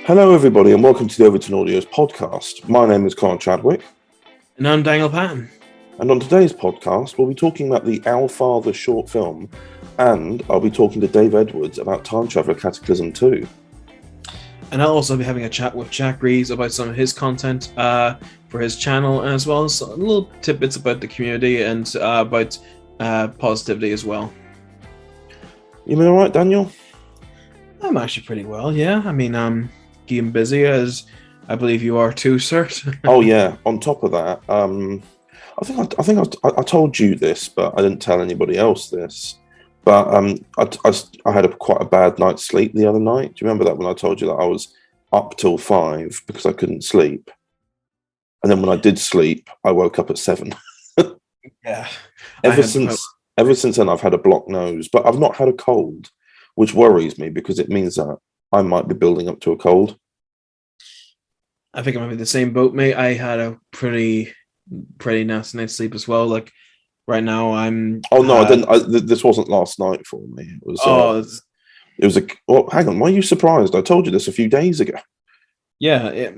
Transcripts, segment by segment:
Hello, everybody, and welcome to the Overton Audios podcast. My name is Conor Chadwick. And I'm Daniel Patton. And on today's podcast, we'll be talking about the Our Father short film, and I'll be talking to Dave Edwards about Time Traveller Cataclysm 2. And I'll also be having a chat with Jack Reeves about some of his content for his channel, as well as little tidbits about the community and about positivity as well. You been all right, Daniel? I'm actually pretty well, yeah. I mean, keeping busy, as I believe you are too, sir. Oh yeah. On top of that, I think I told you this, but I didn't tell anybody else this. But I had quite a bad night's sleep the other night. Do you remember that when I told you that I was up till 5 because I couldn't sleep? And then when I did sleep, I woke up at 7. Yeah. Ever since then, I've had a blocked nose, but I've not had a cold, which worries me because it means that I might be building up to a cold. I think I might be the same boat, mate. I had a pretty nasty night's sleep as well. Like right now, I'm. Oh no, I didn't. This wasn't last night for me. It was. It was a. Well, hang on. Why are you surprised? I told you this a few days ago. Yeah.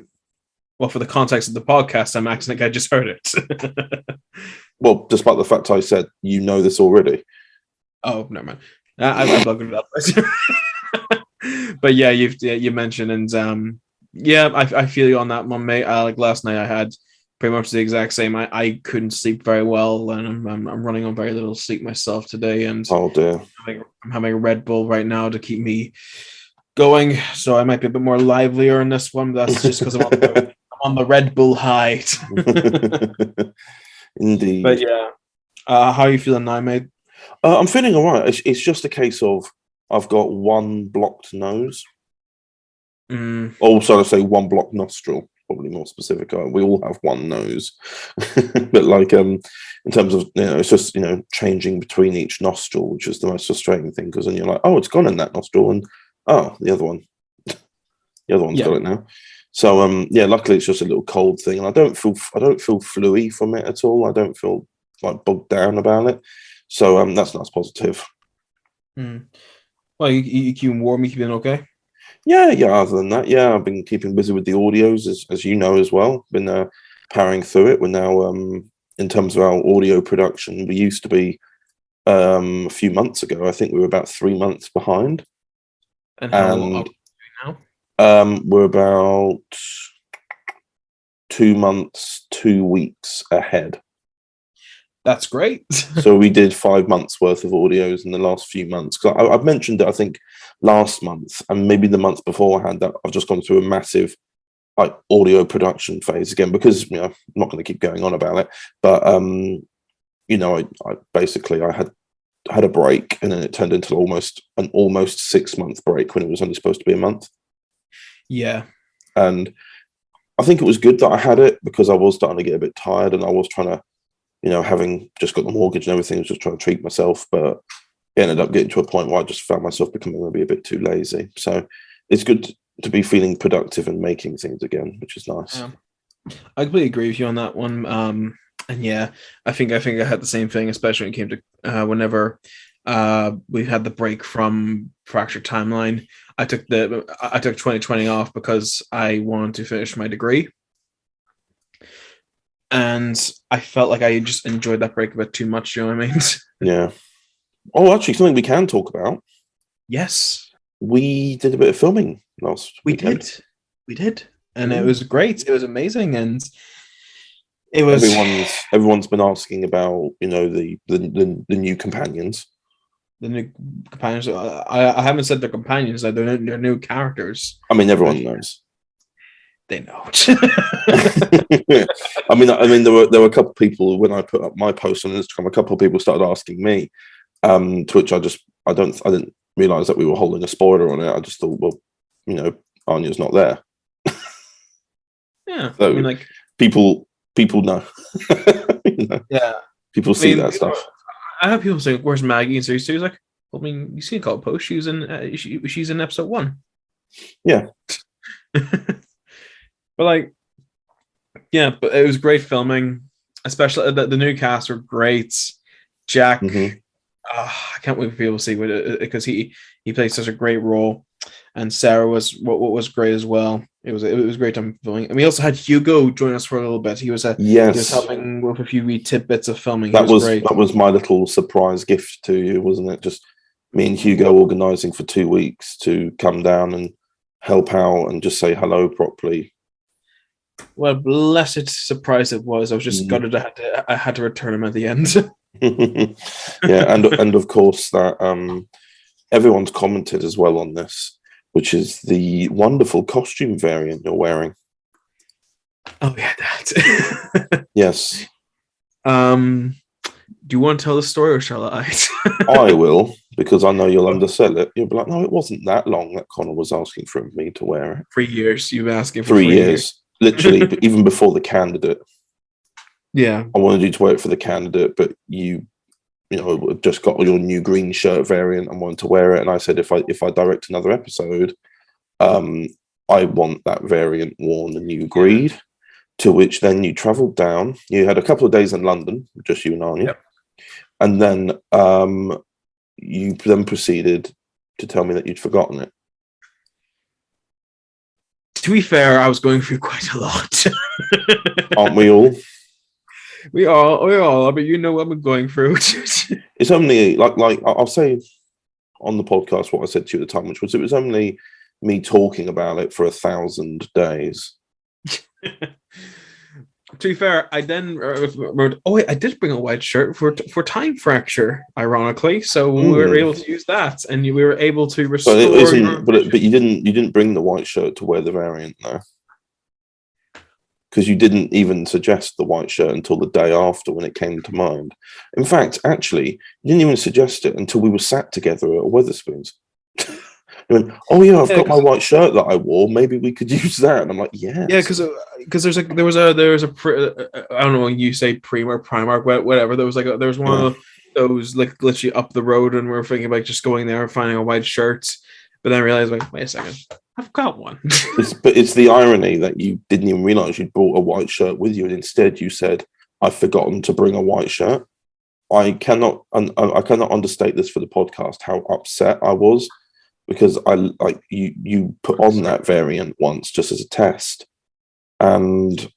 Well, for the context of the podcast, I'm acting like I just heard it. Well, despite the fact I said you know this already. Oh, never mind. I bugged it up. But yeah, you mentioned, and yeah, I feel you on that one, mate. Like last night, I had pretty much the exact same. I couldn't sleep very well, and I'm running on very little sleep myself today. And oh dear, I'm having a Red Bull right now to keep me going, so I might be a bit more livelier in this one. But that's just because I'm on the Red Bull high. Indeed. But yeah, how are you feeling now, mate? I'm feeling all right. It's just a case of I've got one blocked nose. Also, I say one blocked nostril. Probably more specific. We all have one nose, but like in terms of it's just changing between each nostril, which is the most frustrating thing because then you're like, oh, it's gone in that nostril, and oh, the other one's got it now. So luckily it's just a little cold thing, and I don't feel fluey from it at all. I don't feel like bogged down about it. So that's positive. Well, you keeping warm, you keeping okay? Yeah. Other than that, I've been keeping busy with the audios, as you know as well. Been powering through it. We're now in terms of our audio production, we used to be a few months ago. I think we were about 3 months behind. And how long are we now? We're about 2 months, 2 weeks ahead. That's great. So we did 5 months worth of audios in the last few months. Because I've mentioned it, I think, last month and maybe the month beforehand that I've just gone through a massive audio production phase again because I'm not going to keep going on about it. But I basically had a break and then it turned into almost 6 month break when it was only supposed to be a month. Yeah, and I think it was good that I had it because I was starting to get a bit tired and I was trying to. Having just got the mortgage and everything, I was just trying to treat myself, but it ended up getting to a point where I just found myself becoming maybe a bit too lazy. So it's good to be feeling productive and making things again, which is nice. Yeah. I completely agree with you on that one. And yeah, I think I had the same thing, especially when it came to whenever we had the break from Fractured Timeline. I took 2020 off because I wanted to finish my degree. And I felt like I just enjoyed that break a bit too much. You know what I mean? Yeah. Oh, actually, something we can talk about. Yes. We did a bit of filming last weekend. We did. And it was great. It was amazing. And it was... Everyone's been asking about, the new companions. The new companions. I haven't said they're companions. They're new characters. I mean, everyone knows. They know. I mean, there were a couple of people when I put up my post on Instagram. A couple of people started asking me, to which I didn't realize that we were holding a spoiler on it. I just thought, well, Anya's not there. Yeah, so people know. Yeah, people see that stuff. I have people say, "Where's Maggie?" And series 2 is like, well, I mean, you seen a post. She's in episode 1. Yeah. But but it was great filming, especially the new cast were great. Jack, I can't wait for people to see what because he plays such a great role. and Sarah was what was great as well. It was a great time filming, and we also had Hugo join us for a little bit. He was Yes, helping with a few wee tidbits of filming. He that was great. was my little surprise gift to you, wasn't it? Just me and Hugo organising for 2 weeks to come down and help out and just say hello properly. What a blessed surprise it was. I was just gutted. I had to return him at the end. Yeah, and of course that everyone's commented as well on this, which is the wonderful costume variant you're wearing. Oh yeah, that. Yes. Do you want to tell the story, or shall I? I will, because I know you'll undersell it. You'll be like, no, it wasn't that long that Connor was asking for me to wear it. 3 years. You've been asking for 3 years. Literally, even before the candidate. Yeah. I wanted you to wear it for the candidate, but you just got your new green shirt variant and wanted to wear it. And I said, if I direct another episode, I want that variant worn, and you agreed. Yeah. To which then you travelled down. You had a couple of days in London, just you and Anya. Yep. And then you then proceeded to tell me that you'd forgotten it. To be fair, I was going through quite a lot. Aren't we all? We all, but you know what I'm going through. It's only like I'll say on the podcast what I said to you at the time, which was it was only me talking about it for 1,000 days. To be fair, I then wrote, oh wait, I did bring a white shirt for Time Fracture, ironically. So we were able to use that, and we were able to restore. But you didn't bring the white shirt to wear the variant, though, because you didn't even suggest the white shirt until the day after when it came to mind. In fact, actually, you didn't even suggest it until we were sat together at Wetherspoons. You went, oh yeah, I've got my white shirt that I wore. Maybe we could use that. And I'm like, yeah, because there was a I don't know when you say Primark, whatever. There was one of those like literally up the road, and we were thinking about just going there and finding a white shirt. But then I realized, like, wait a second, I've got one. But it's the irony that you didn't even realize you'd brought a white shirt with you, and instead you said, I've forgotten to bring a white shirt. I cannot understate this for the podcast how upset I was. Because you put on that variant once just as a test, and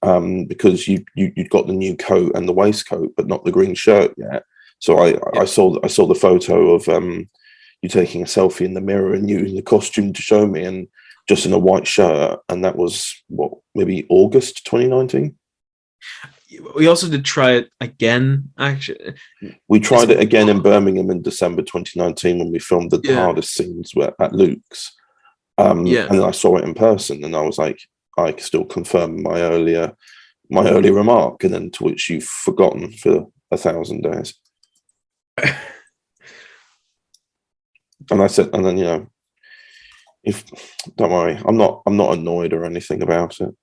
because you'd got the new coat and the waistcoat, but not the green shirt yet. So I saw the photo of you taking a selfie in the mirror and using the costume to show me, and just in a white shirt, and that was maybe August 2019. We also did try it again, actually. We tried it again in Birmingham in December 2019 when we filmed the hardest scenes at Luke's. And then I saw it in person, and I was like, I still confirm my earlier remark, and then to which you've forgotten for 1,000 days. And I said, and then don't worry, I'm not annoyed or anything about it.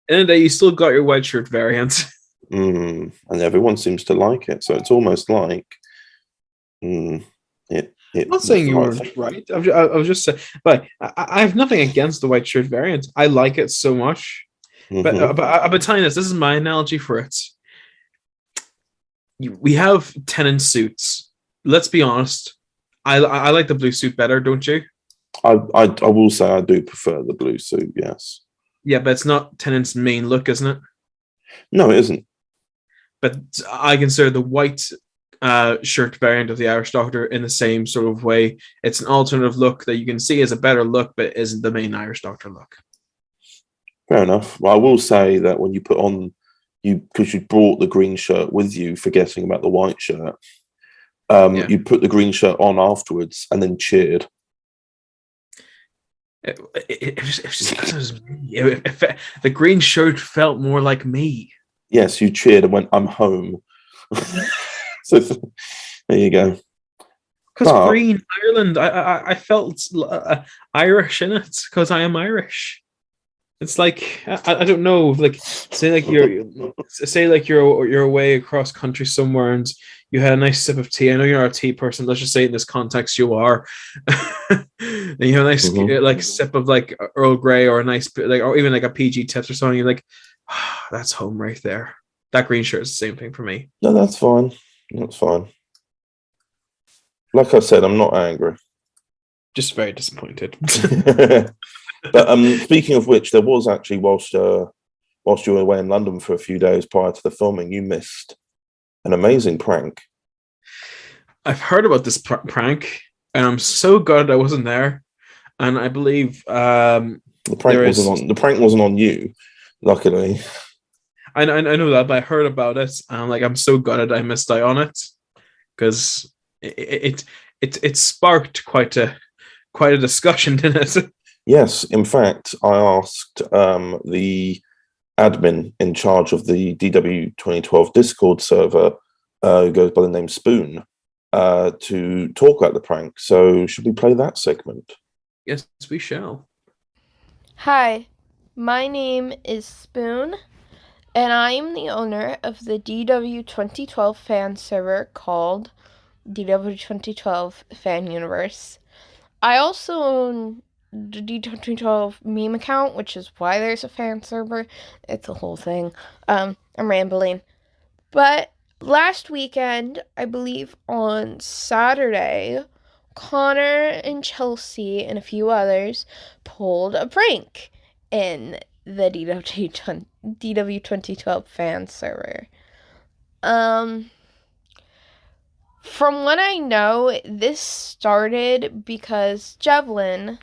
And then you still got your white shirt variant. And everyone seems to like it, so it's almost like I'm not saying you were right. I was just saying, but I have nothing against the white shirt variant. I like it so much. But I've been telling this is my analogy for it. We have tenant suits. Let's be honest. I like the blue suit better, don't you? I will say I do prefer the blue suit, yes. Yeah, but it's not Tennant's main look, isn't it? No, it isn't. But I consider the white shirt variant of the Irish Doctor in the same sort of way. It's an alternative look that you can see as a better look, but isn't the main Irish Doctor look. Fair enough. Well, I will say that when you put on because you brought the green shirt with you, forgetting about the white shirt, you put the green shirt on afterwards and then cheered. The green shirt felt more like me. Yes, you cheered and went, I'm home. So there you go. Because green Ireland, I felt Irish in it because I am Irish. It's like I don't know, like say you're away across country somewhere and you had a nice sip of tea. I know you're not a tea person. Let's just say in this context you are. And you have a nice like sip of like Earl Grey or a nice or even like a PG Tips or something. You're like, oh, that's home right there. That green shirt is the same thing for me. No, that's fine. That's fine. Like I said, I'm not angry. Just very disappointed. But speaking of which, there was actually whilst you were away in London for a few days prior to the filming, you missed an amazing prank. I've heard about this prank, and I'm so glad I wasn't there. And I believe The prank wasn't on you, luckily. I know that, but I heard about it, and I'm so gutted I missed out on it because it sparked quite a discussion, didn't it? Yes, in fact, I asked the admin in charge of the DW 2012 Discord server, who goes by the name Spoon, to talk about the prank. So, should we play that segment? Yes, we shall. Hi, my name is Spoon, and I am the owner of the DW 2012 fan server called DW 2012 Fan Universe. I also own the DW 2012 meme account, which is why there's a fan server. It's a whole thing. I'm rambling. But last weekend, I believe on Saturday, Connor and Chelsea and a few others pulled a prank in the DW 2012 fan server. From what I know, this started because Jevlin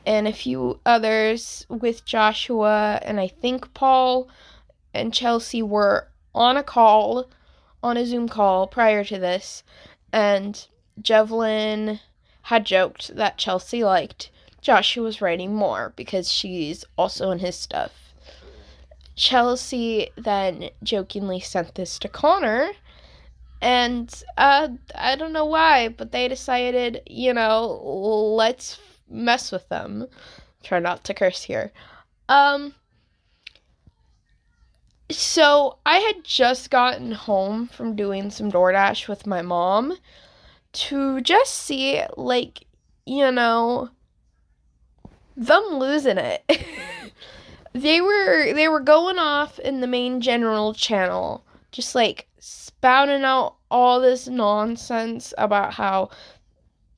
and a few others with Joshua and I think Paul and Chelsea were on a Zoom call prior to this, and Jevlin had joked that Chelsea liked Joshua's writing more because she's also in his stuff. Chelsea then jokingly sent this to Connor, and I don't know why, but they decided, let's mess with them. Try not to curse here. So I had just gotten home from doing some DoorDash with my mom to just see, them losing it. They were going off in the main general channel, just spouting out all this nonsense about how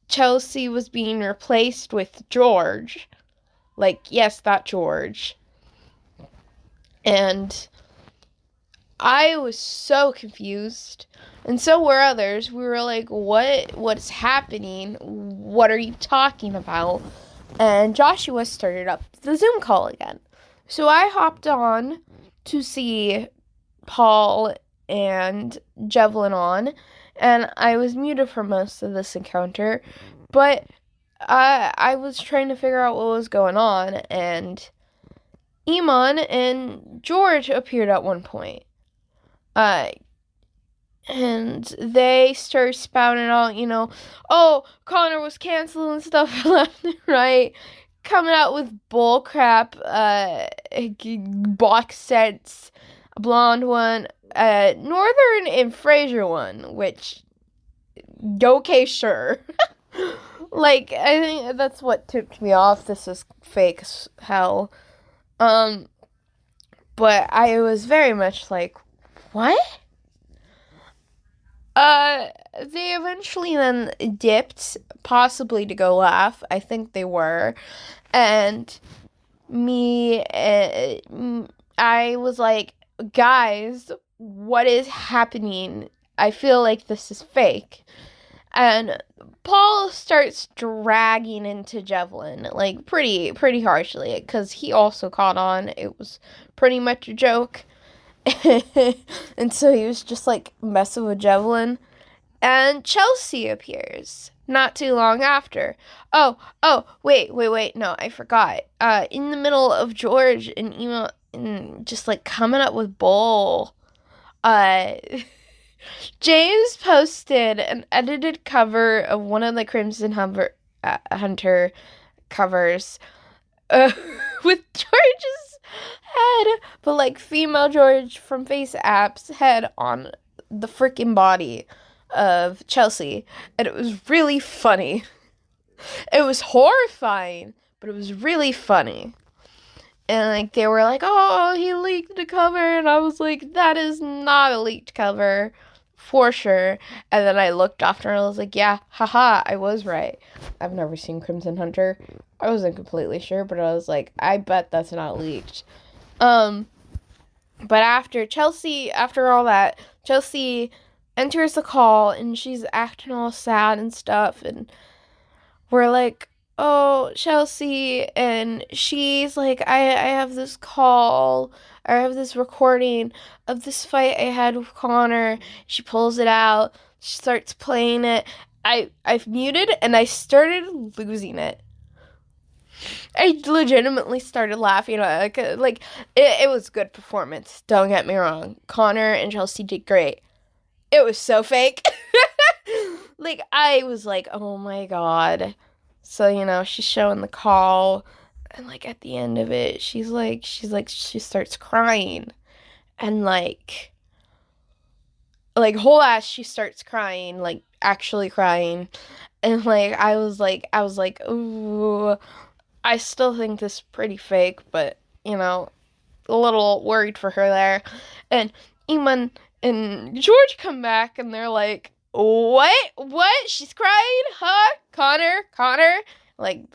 Chelsea was being replaced with George. Yes, that George. And I was so confused, and so were others. We were like, what's happening? What are you talking about? And Joshua started up the Zoom call again. So I hopped on to see Paul and Jevlin on, and I was muted for most of this encounter, but I was trying to figure out what was going on, and Iman and George appeared at one point. And they started spouting out, oh, Connor was canceled and stuff left and right, coming out with bullcrap, box sets, a blonde one, Northern and Fraser one, which, okay, sure. I think that's what tipped me off. This is fake as hell. But I was very much like, what? They eventually then dipped, possibly to go laugh. I think they were. And I was like, guys, what is happening? I feel like this is fake. And Paul starts dragging into Jevlin, pretty harshly, because he also caught on. It was pretty much a joke. And so he was just messing with Jevlin. And Chelsea appears not too long after. Oh, wait, no, I forgot. In the middle of George and email and just coming up with bull, James posted an edited cover of one of the Crimson Hunter covers with George's head, but female George from Face App's head on the freaking body of Chelsea, and it was really funny. It was horrifying, but it was really funny. And they were like, oh, he leaked the cover, and I was like, that is not a leaked cover. for sure. And then I looked after and I was like, yeah, haha, I was right. I've never seen Crimson Hunter. I wasn't completely sure, but I was like, I bet that's not leaked. But after all that, Chelsea enters the call and she's acting all sad and stuff, and we're like, oh, Chelsea, and she's like, I have this call, or I have this recording of this fight I had with Connor. She pulls it out, she starts playing it. I've muted and I started losing it. I legitimately started laughing. Like it was a good performance. Don't get me wrong. Connor and Chelsea did great. It was so fake. Like, I was like, oh my god. So, she's showing the call, and like at the end of it, she starts crying. And whole ass, she starts crying, like actually crying. And I was like, ooh, I still think this is pretty fake, but a little worried for her there. And Eamon and George come back and they're like, what? She's crying? Huh? Connor? Like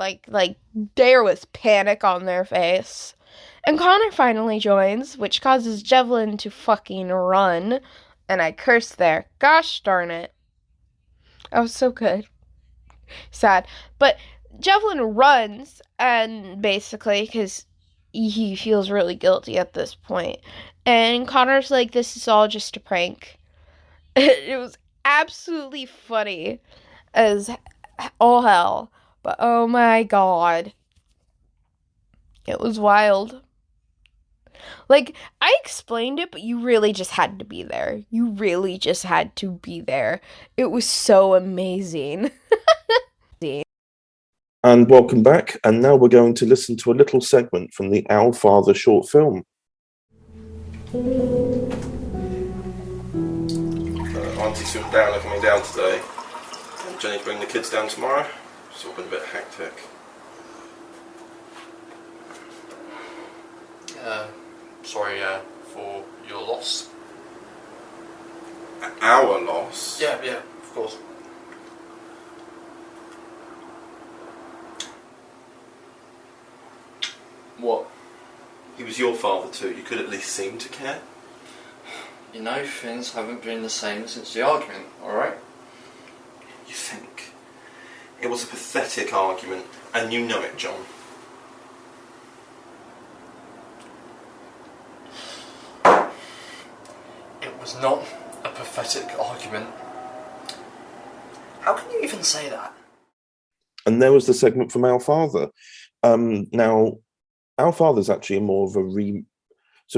there was panic on their face. And Connor finally joins, which causes Devlin to fucking run. And I cursed there. Gosh darn it. I was so good. Sad. But Devlin runs, and basically, because he feels really guilty at this point. And Connor's like, this is all just a prank. It was absolutely funny as all hell. But oh my god. It was wild. Like, I explained it, but you really just had to be there. You really just had to be there. It was so amazing. And welcome back. And now we're going to listen to a little segment from the Our Father short film. Auntie's down, looking me down today. And Jenny's bringing the kids down tomorrow. It's all been a bit hectic. Sorry for your loss. Our loss? Yeah, of course. What? He was your father too. You could at least seem to care. You know, things haven't been the same since the argument, alright? You think? It was a pathetic argument, and you know it, John. It was not a pathetic argument. How can you even say that? And there was the segment from Our Father. Now, Our Father's actually more of a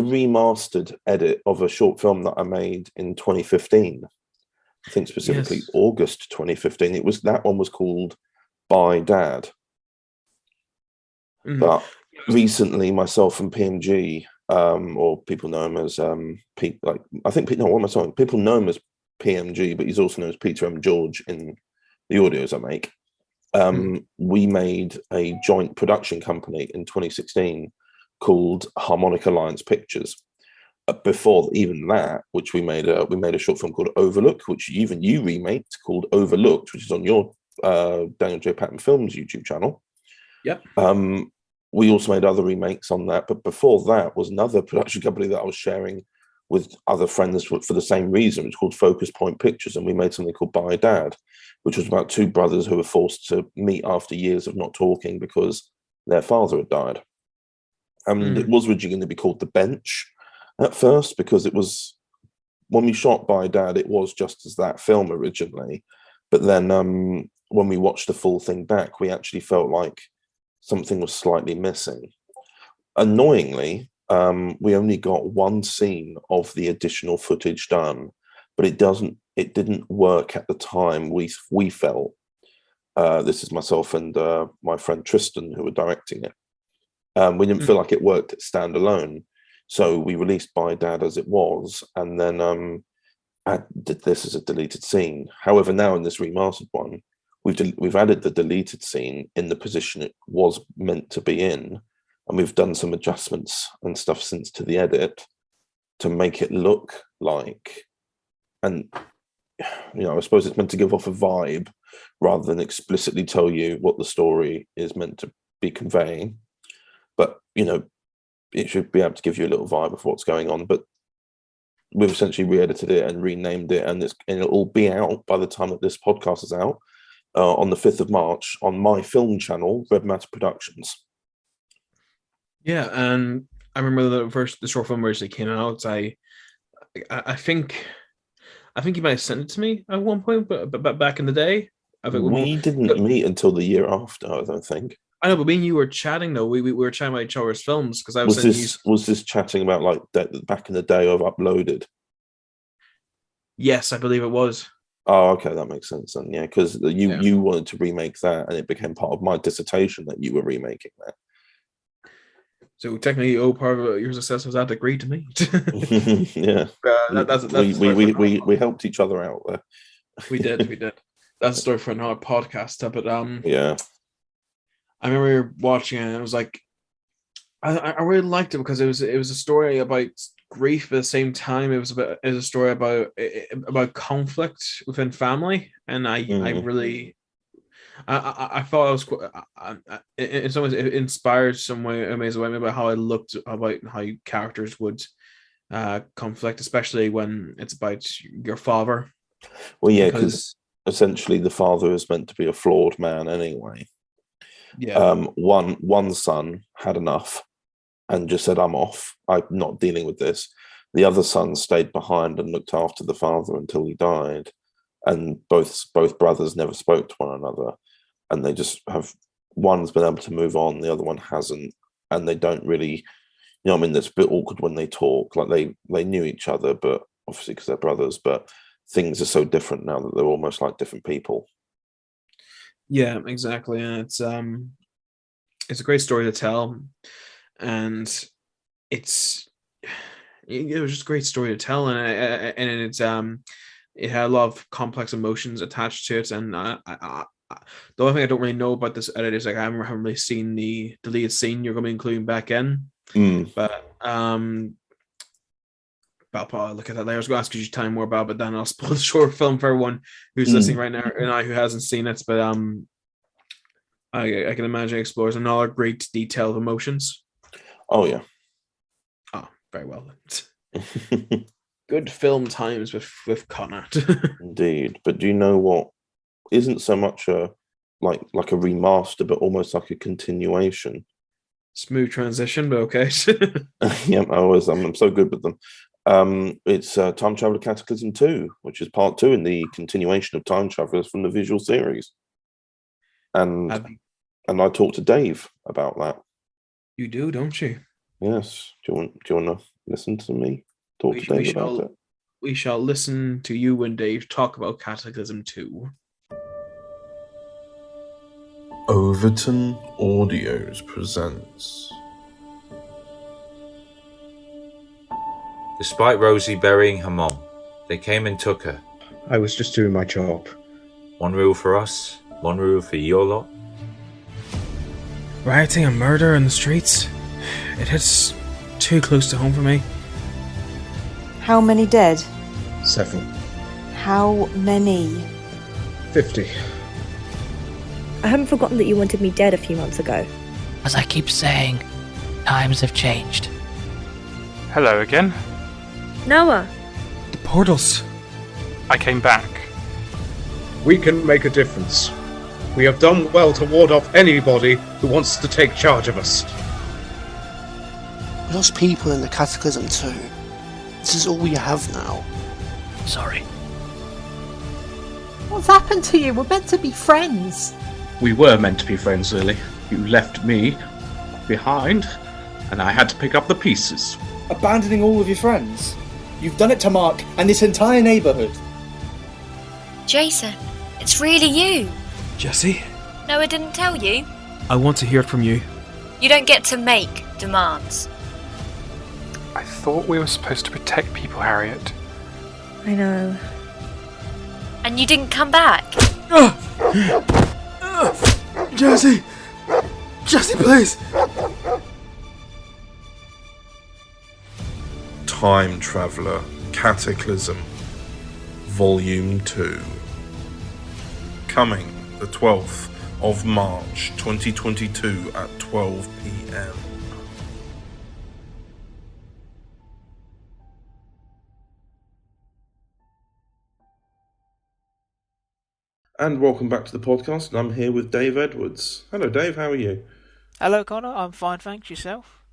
remastered edit of a short film that I made in 2015. I think specifically Yes. August 2015. That one was called By Dad. Mhm. But recently, myself and PMG, or people know him as people know him as PMG, but he's also known as Peter M. George in the audios I make. We made a joint production company in 2016 called Harmonic Alliance Pictures. Before even that, which we made a short film called Overlook, which even you remade, called Overlooked, which is on your Daniel J. Patton Films YouTube channel. Yep. We also made other remakes on that, but before that was another production company that I was sharing with other friends for the same reason. It's called Focus Point Pictures, and we made something called By Dad, which was about two brothers who were forced to meet after years of not talking because their father had died. And it was originally going to be called The Bench at first, because it was, when we shot By Dad, it was just as that film originally. But then when we watched the full thing back, we actually felt like something was slightly missing. Annoyingly, we only got one scene of the additional footage done, but it didn't work at the time we felt. This is myself and my friend Tristan who were directing it. We didn't feel like it worked standalone, so we released By Dad as it was, and then I did this as a deleted scene. However, now in this remastered one, we've added the deleted scene in the position it was meant to be in, and we've done some adjustments and stuff since to the edit to make it look like, and I suppose it's meant to give off a vibe rather than explicitly tell you what the story is meant to be conveying. But it should be able to give you a little vibe of what's going on. But we've essentially re-edited it and renamed it, and it'll be out by the time that this podcast is out on the 5th of March on my film channel, Red Matter Productions. Yeah, and I remember the short film originally came out. I think you might have sent it to me at one point, but back in the day. We didn't meet until the year after, I don't think. I know, but me and you were chatting though. We were chatting about each other's films because I was this chatting about like back in the day I've uploaded? Yes, I believe it was. Oh, okay, that makes sense then. Yeah, because you wanted to remake that, and it became part of my dissertation that you were remaking that. So technically, part of your success was that degree to me. Yeah, we helped each other out there. We did. That's a story for another podcast. But yeah, I remember watching it, and it was like, I really liked it because it was a story about grief, but at the same time, it was a story about conflict within family, and I really. I thought I was in some ways it inspired some way amazing way about how I looked about how characters would conflict, especially when it's about your father. Well, yeah, because essentially the father is meant to be a flawed man anyway. Yeah. One son had enough and just said, "I'm off. I'm not dealing with this." The other son stayed behind and looked after the father until he died, and both brothers never spoke to one another. And they just have, one's been able to move on, the other one hasn't, and they don't really, it's a bit awkward when they talk. Like they knew each other, but obviously because they're brothers, but things are so different now that they're almost like different people. Yeah, exactly. And it's a great story to tell, and it was just a great story to tell, and it's it had a lot of complex emotions attached to it, and the only thing I don't really know about this edit is like I haven't really seen the deleted scene you're going to be including back in. But I'll probably look at that later. I was going to ask you to tell me more about it, but then I'll spoil the short film for everyone who's listening right now and who hasn't seen it. But I can imagine it explores another great detail of emotions. Oh yeah. Oh, very well. Good film times with Connor. Indeed. But do you know what isn't so much like a remaster, but almost like a continuation? Smooth transition, but okay. Yeah, I'm so good with them. It's Time Traveler Cataclysm 2, which is part 2 in the continuation of Time Travelers from the visual series. And I talked to Dave about that. You do, don't you? Yes. Do you want to listen to me talk to Dave about it? We shall listen to you and Dave talk about Cataclysm 2. Overton Audios presents. Despite Rosie burying her mom, they came and took her. I was just doing my job. One rule for us, one rule for your lot. Rioting and murder in the streets? It hits too close to home for me. How many dead? 7. How many? 50. I haven't forgotten that you wanted me dead a few months ago. As I keep saying, times have changed. Hello again. Noah! The portals. I came back. We can make a difference. We have done well to ward off anybody who wants to take charge of us. We lost people in the Cataclysm too. This is all we have now. Sorry. What's happened to you? We're meant to be friends. We were meant to be friends, Lily. You left me behind, and I had to pick up the pieces. Abandoning all of your friends? You've done it to Mark and this entire neighbourhood. Jason, it's really you. Jesse? Noah didn't tell you? I want to hear it from you. You don't get to make demands. I thought we were supposed to protect people, Harriet. I know. And you didn't come back? Jesse! Jesse, please! Time Traveler Cataclysm Volume 2. Coming the 12th of March 2022 at 12 p.m. And welcome back to the podcast, and I'm here with Dave Edwards. Hello Dave, how are you? Hello Connor, I'm fine, thanks. Yourself?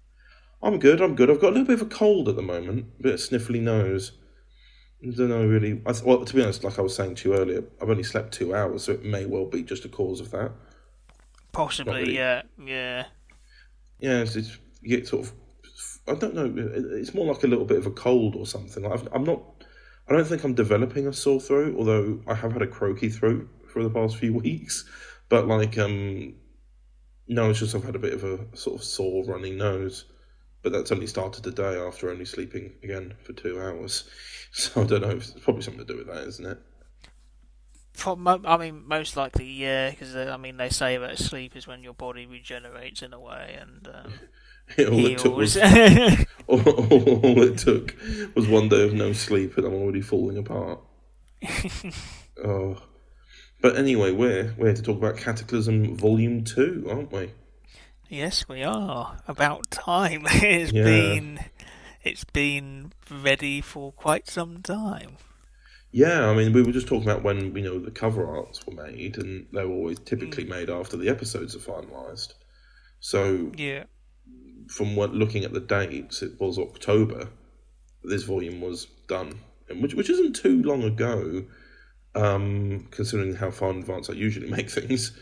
I'm good. I've got a little bit of a cold at the moment, a bit of sniffly nose. I don't know really. Well, to be honest, like I was saying to you earlier, I've only slept 2 hours, so it may well be just a cause of that. Possibly, really. yeah. Yeah, it's you get sort of, I don't know, it's more like a little bit of a cold or something. I don't think I'm developing a sore throat, although I have had a croaky throat for the past few weeks. But no, it's just I've had a bit of a sort of sore runny nose. But that's only started today after only sleeping again for 2 hours. So I don't know, it's probably something to do with that, isn't it? I mean, most likely, yeah, because they say that sleep is when your body regenerates in a way and all it took was 1 day of no sleep, and I'm already falling apart. Oh, but anyway, we're here to talk about Cataclysm Volume 2, aren't we? Yes, we are. About time. It's been ready for quite some time. Yeah, I mean, we were just talking about when the cover arts were made, and they were always typically made after the episodes are finalised. So, yeah, from looking at the dates, it was October this volume was done, which isn't too long ago, considering how far in advance I usually make things.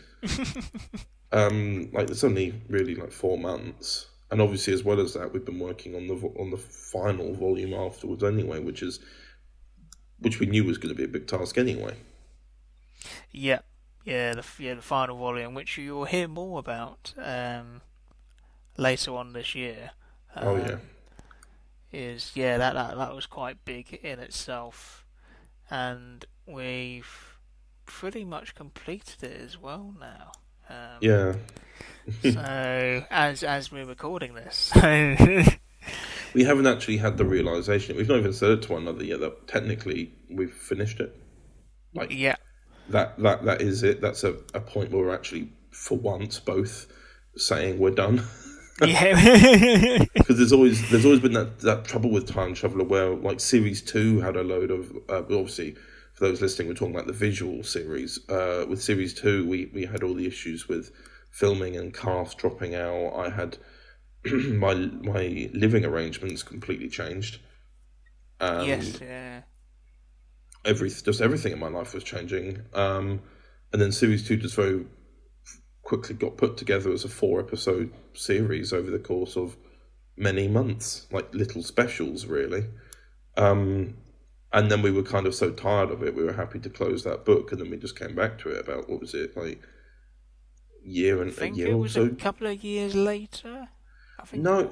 It's only really 4 months, and obviously as well as that, we've been working on the final volume afterwards anyway, which we knew was going to be a big task anyway. Yeah, the final volume, which you'll hear more about later on this year. That was quite big in itself, and we've pretty much completed it as well now. So as we're recording this, we haven't actually had the realization. We've not even said it to one another yet that technically we've finished it. That is it. That's a point where we're actually, for once, both saying we're done. Yeah. Because there's always been that trouble with Time Traveller where Series 2 had a load of obviously. For those listening, we're talking about the visual series. With Series 2, we had all the issues with filming and cast dropping out. I had my living arrangements completely changed. Yes, yeah. Everything in my life was changing. And then Series 2 just very quickly got put together as a 4-episode series over the course of many months, like little specials, really. And then we were kind of so tired of it, we were happy to close that book, and then we just came back to it about, what was it, a year or so? I think it was a couple of years later. No,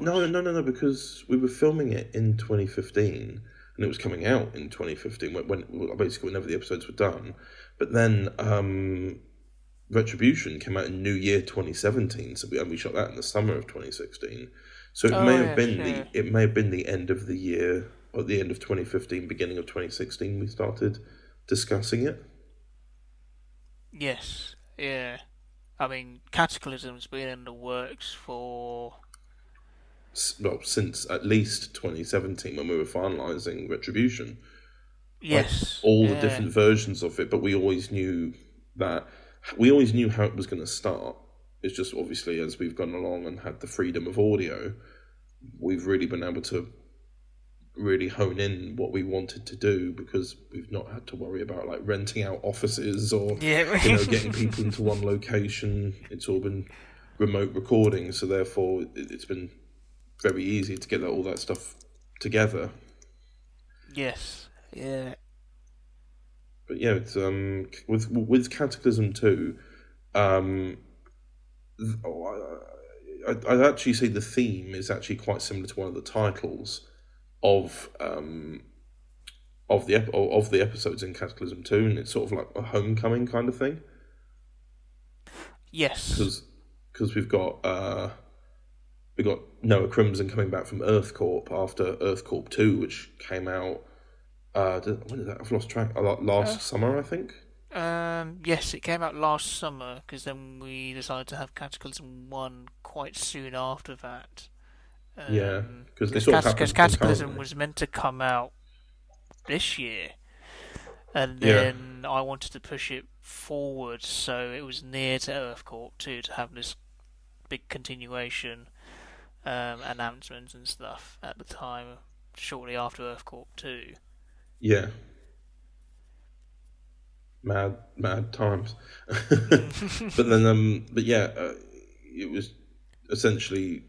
because we were filming it in 2015, and it was coming out in 2015, whenever the episodes were done. But then Retribution came out in New Year 2017, so we shot that in the summer of 2016. So it may have been the end of the year, or at the end of 2015, beginning of 2016, we started discussing it. Yes, yeah. I mean, Cataclysm's been in the works for... Well, since at least 2017, when we were finalising Retribution. Yes. All the different versions of it, but we always knew how it was going to start. It's just, obviously, as we've gone along and had the freedom of audio, we've really been able to really hone in what we wanted to do, because we've not had to worry about renting out offices or getting people into one location. It's all been remote recording, so therefore it's been very easy to get all that stuff together. Yes, yeah. But yeah, it's with Cataclysm 2, I'd actually say the theme is actually quite similar to one of the titles of the episodes in Cataclysm 2, and it's sort of like a homecoming kind of thing. Yes, because we've got Noah Crimson coming back from EarthCorp after EarthCorp 2, which came out When did that? I've lost track. Last summer, I think. Yes, it came out last summer, because then we decided to have Cataclysm 1 quite soon after that. Yeah, because Cataclysm was meant to come out this year, and then I wanted to push it forward, so it was near to EarthCorp 2 to have this big continuation announcements and stuff at the time, shortly after EarthCorp 2. Yeah. Mad times. But then, it was essentially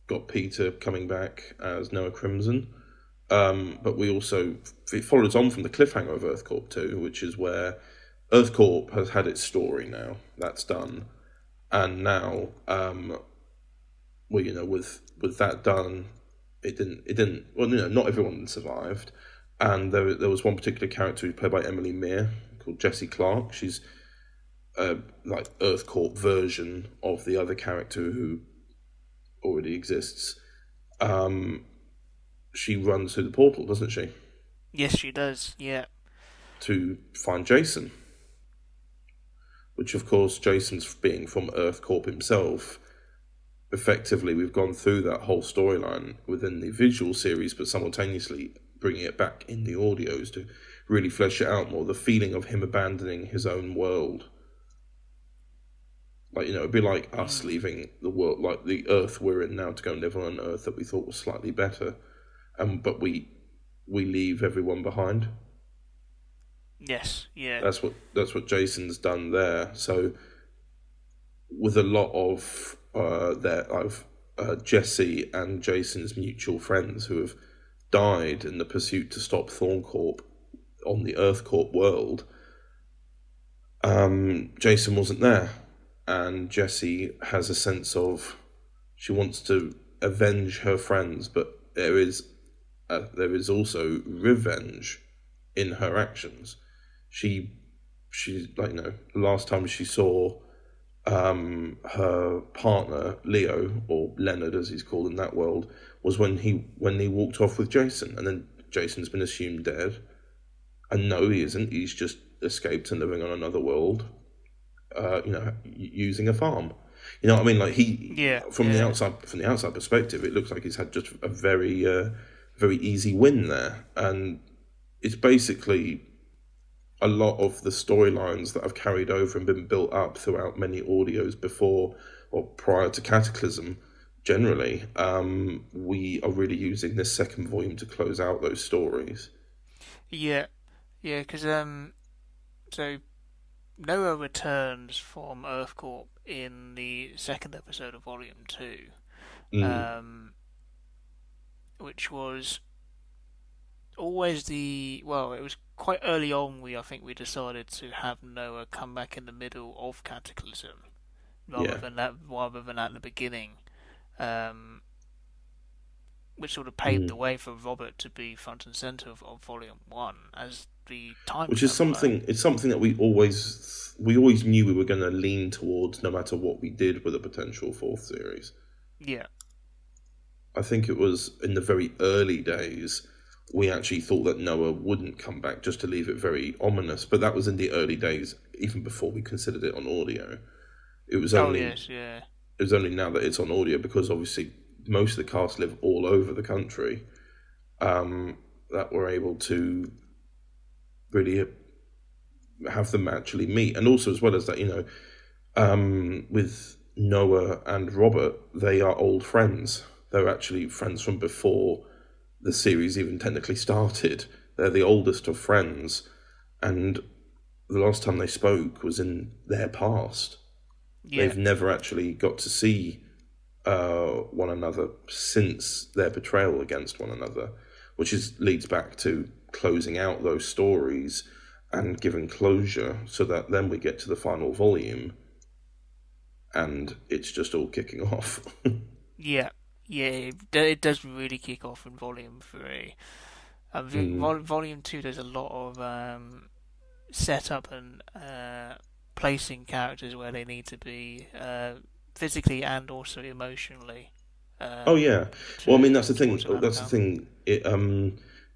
got Peter coming back as Noah Crimson. But it followed on from the cliffhanger of EarthCorp 2, which is where EarthCorp has had its story now. That's done. And now, with that done, not everyone survived. And there was one particular character who's played by Emily Meir, called Jessie Clark. She's like EarthCorp version of the other character who already exists. She runs through the portal, doesn't she? Yes, she does, yeah. To find Jason. Which, of course, Jason's being from EarthCorp himself. Effectively, we've gone through that whole storyline within the visual series, but simultaneously bringing it back in the audios to really flesh it out more. The feeling of him abandoning his own world. Like, it'd be like us leaving the world, like the Earth we're in now, to go and live on an Earth that we thought was slightly better. But we leave everyone behind. Yes, yeah. That's what Jason's done there. So, with a lot of Jesse and Jason's mutual friends who have died in the pursuit to stop Thorncorp on the EarthCorp world, Jason wasn't there, and Jesse has a sense of she wants to avenge her friends, but there is also revenge in her actions. She the last time she saw her partner Leo, or Leonard as he's called in that world, was when he walked off with Jason, and then Jason's been assumed dead. And no, he isn't. He's just escaped and living on another world, using a farm. You know what I mean? Like the outside perspective, it looks like he's had just a very very easy win there, and it's basically a lot of the storylines that have carried over and been built up throughout many audios before or prior to Cataclysm. Generally, we are really using this second volume to close out those stories. Yeah, because so Noah returns from EarthCorp in the second episode of Volume 2, which was always it was quite early on. I think we decided to have Noah come back in the middle of Cataclysm rather than at the beginning, which sort of paved the way for Robert to be front and center of Volume 1 as the time. Which is something. It's something that we always knew we were going to lean towards, no matter what we did with a potential fourth series. Yeah. I think it was in the very early days we actually thought that Noah wouldn't come back, just to leave it very ominous. But that was in the early days, even before we considered it on audio. It was only It was only now that it's on audio, because obviously most of the cast live all over the country, that we're able to really have them actually meet. And also, as well as that, with Noah and Robert, they are old friends. They're actually friends from before the series even technically started. They're the oldest of friends, and the last time they spoke was in their past. Yeah. They've never actually got to see one another since their betrayal against one another, which leads back to closing out those stories and giving closure, so that then we get to the final volume and it's just all kicking off. Yeah, it does really kick off in Volume 3. Volume 2, there's a lot of setup and placing characters where they need to be, physically and also emotionally. Well, I mean, that's the thing. That's the thing.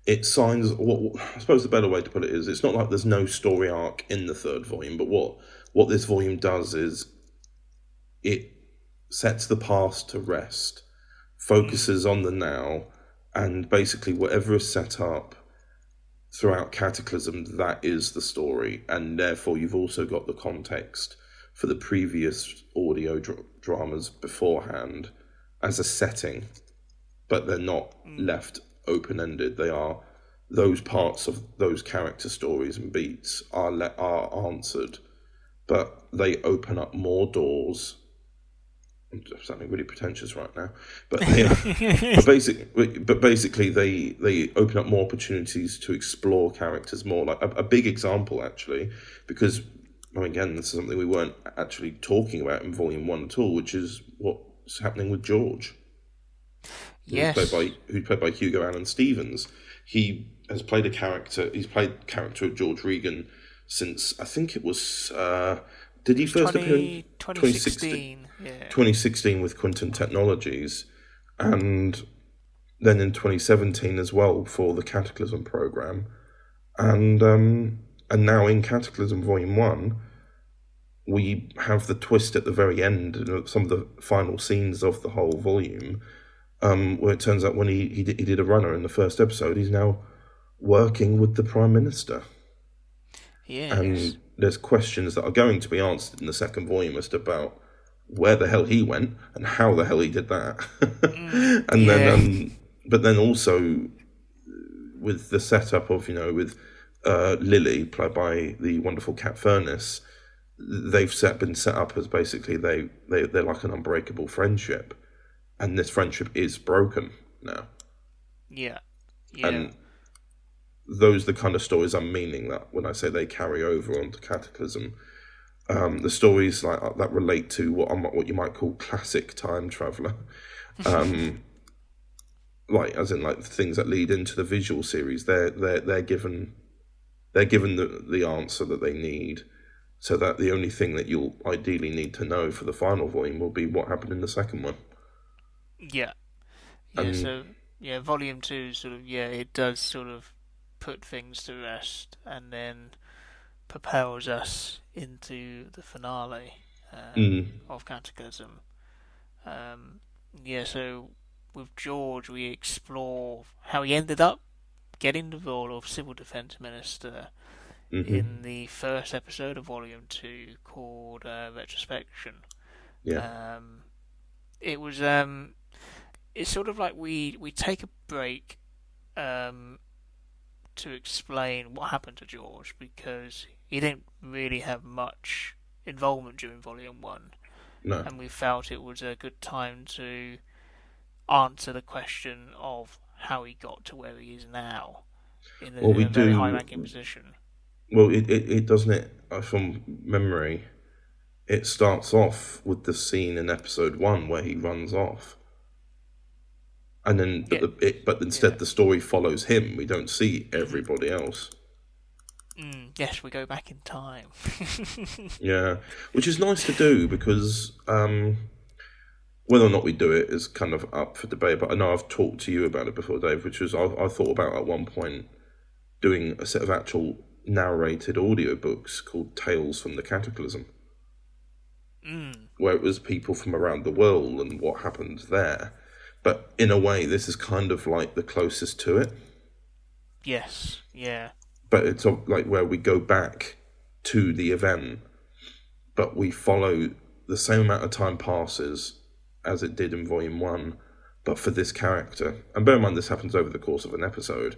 it signs what I suppose the better way to put it is it's not like there's no story arc in the third volume, but what this volume does is it sets the past to rest, focuses on the now, and basically whatever is set up throughout Cataclysm, that is the story, and therefore you've also got the context for the previous audio dramas beforehand as a setting, but they're not left open-ended. They are, those parts of those character stories and beats are answered, but they open up more doors. I'm sounding really pretentious right now, but basically they open up more opportunities to explore characters more. Like a big example, actually, because again, this is something we weren't actually talking about in Volume 1 at all, which is what's happening with George. Yes. Who's played by Hugo Allen Stevens. He has played a character. He's played character of George Regan since I think it was. Did he first appear in 2016? Yeah. 2016 with Quinton Technologies, and then in 2017 as well for the Cataclysm program, and now in Cataclysm Volume 1, we have the twist at the very end, some of the final scenes of the whole volume. Where it turns out when he did a runner in the first episode, he's now working with the Prime Minister. Yeah. And there's questions that are going to be answered in the second volume as to about where the hell he went and how the hell he did that. Then, but then also with the setup of, with Lily, played by the wonderful Kat Furness, they've been set up as basically they're like an unbreakable friendship. And this friendship is broken now. Yeah. And those are the kind of stories I'm meaning that when I say they carry over onto Cataclysm. The stories like that relate to what you might call classic time traveler. Like as in like the things that lead into the visual series. They're given the answer that they need, so that the only thing that you'll ideally need to know for the final volume will be what happened in the second one. Yeah. So Volume 2 sort of it does sort of put things to rest and then propels us into the finale of Cataclysm. So with George, we explore how he ended up getting the role of Civil Defence Minister in the first episode of Volume 2 called Retrospection. Yeah. It was it's sort of like we take a break to explain what happened to George, because he didn't really have much involvement during Volume 1. No. And we felt it was a good time to answer the question of how he got to where he is now in a very high-ranking position. Well, it doesn't it, from memory, it starts off with the scene in episode 1 where he runs off. And then, but instead the story follows him. We don't see everybody else. Yes, we go back in time. Yeah, which is nice to do, because whether or not we do it is kind of up for debate. But I know I've talked to you about it before, Dave, which was I thought about at one point doing a set of actual narrated audiobooks called Tales from the Cataclysm, where it was people from around the world and what happened there. But in a way, this is kind of like the closest to it. Yes, yeah. But it's like where we go back to the event, but we follow the same amount of time passes as it did in Volume 1, but for this character. And bear in mind, this happens over the course of an episode,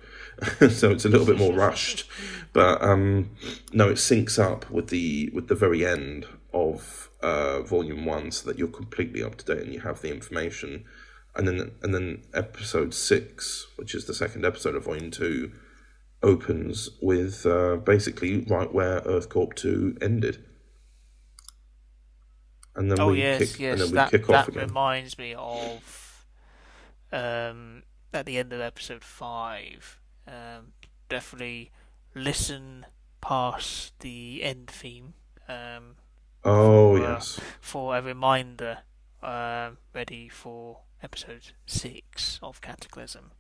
so it's a little bit more rushed. But no, it syncs up with the very end of Volume 1, so that you're completely up to date and you have the information. And then episode 6, which is the second episode of Volume 2, opens with basically right where Earth Corp 2 ended. And then we kick off again. That reminds me of at the end of episode 5. Definitely listen past the end theme. For a reminder, ready for episode 6 of Cataclysm.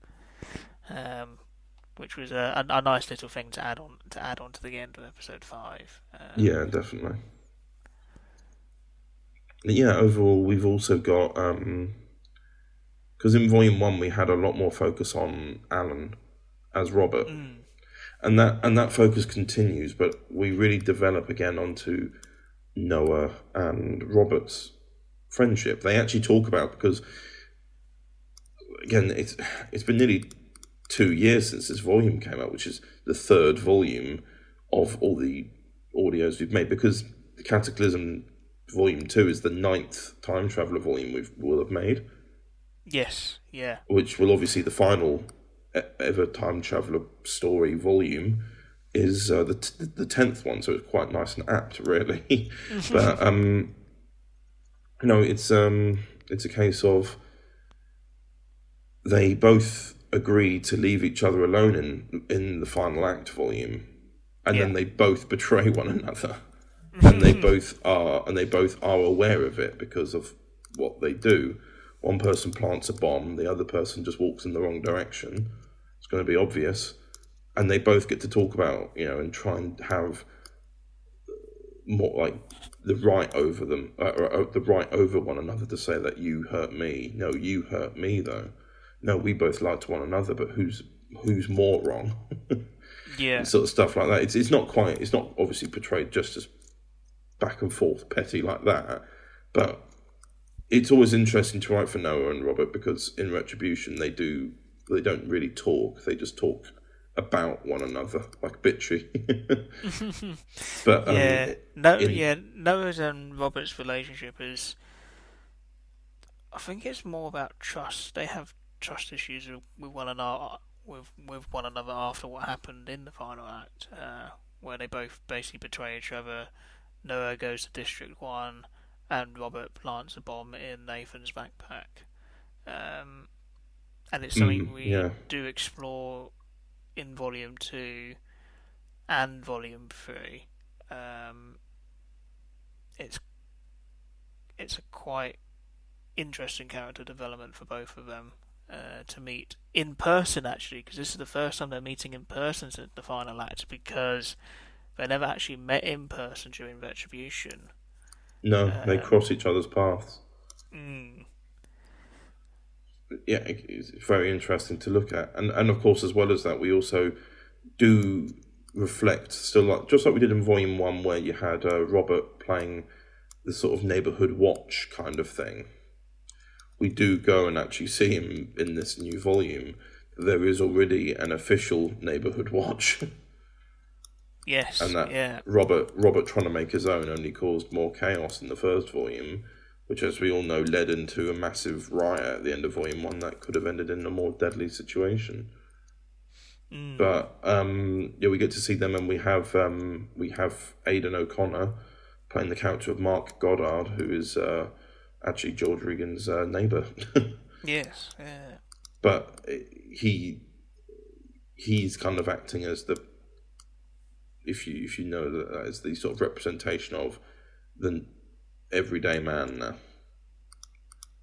which was a nice little thing to add on to the end of episode 5. Yeah, definitely. Yeah, overall, we've also got because in Volume 1 we had a lot more focus on Alan as Robert, and that focus continues, but we really develop again onto Noah and Robert's friendship. They actually talk about, because again it's been nearly 2 years since this volume came out, which is the 3rd volume of all the audios we've made, because the Cataclysm Volume 2 is the 9th Time Traveller volume we'll have made. Yes, yeah. Which will obviously, the final ever Time Traveller story volume is the 10th one, so it's quite nice and apt, really. But it's a case of they both agree to leave each other alone in the final act volume, and then they both betray one another, and they both are aware of it because of what they do. One person plants a bomb, the other person just walks in the wrong direction. It's going to be obvious. And they both get to talk about, and try and have more like the right over them, the right over one another to say that you hurt me. No, you hurt me though. No, we both lied to one another, but who's more wrong? Yeah. Sort of stuff like that. It's not obviously portrayed just as back and forth petty like that, but it's always interesting to write for Noah and Robert, because in Retribution they don't really talk, they just talk about one another like bitchy. But Noah's and Robert's relationship is, I think it's more about trust. They have trust issues with one another after what happened in the final act, where they both basically betray each other. Noah goes to District 1 and Robert plants a bomb in Nathan's backpack. And it's something we do explore in Volume 2 and Volume 3. It's a quite interesting character development for both of them to meet in person, actually, because this is the first time they're meeting in person since the final act, because they never actually met in person during Retribution. No, they cross each other's paths. Yeah, it's very interesting to look at. And of course, as well as that, we also do reflect, still just like we did in Volume 1, where you had Robert playing the sort of neighbourhood watch kind of thing. We do go and actually see him in this new volume. There is already an official neighbourhood watch. Yes, and that Robert trying to make his own only caused more chaos in the first volume, which, as we all know, led into a massive riot at the end of Volume 1 that could have ended in a more deadly situation. But we get to see them, and we have Aidan O'Connor playing the character of Mark Goddard, who is actually George Regan's neighbour. Yes, yeah. But he's kind of acting as the, if you know that as the sort of representation of the everyday man now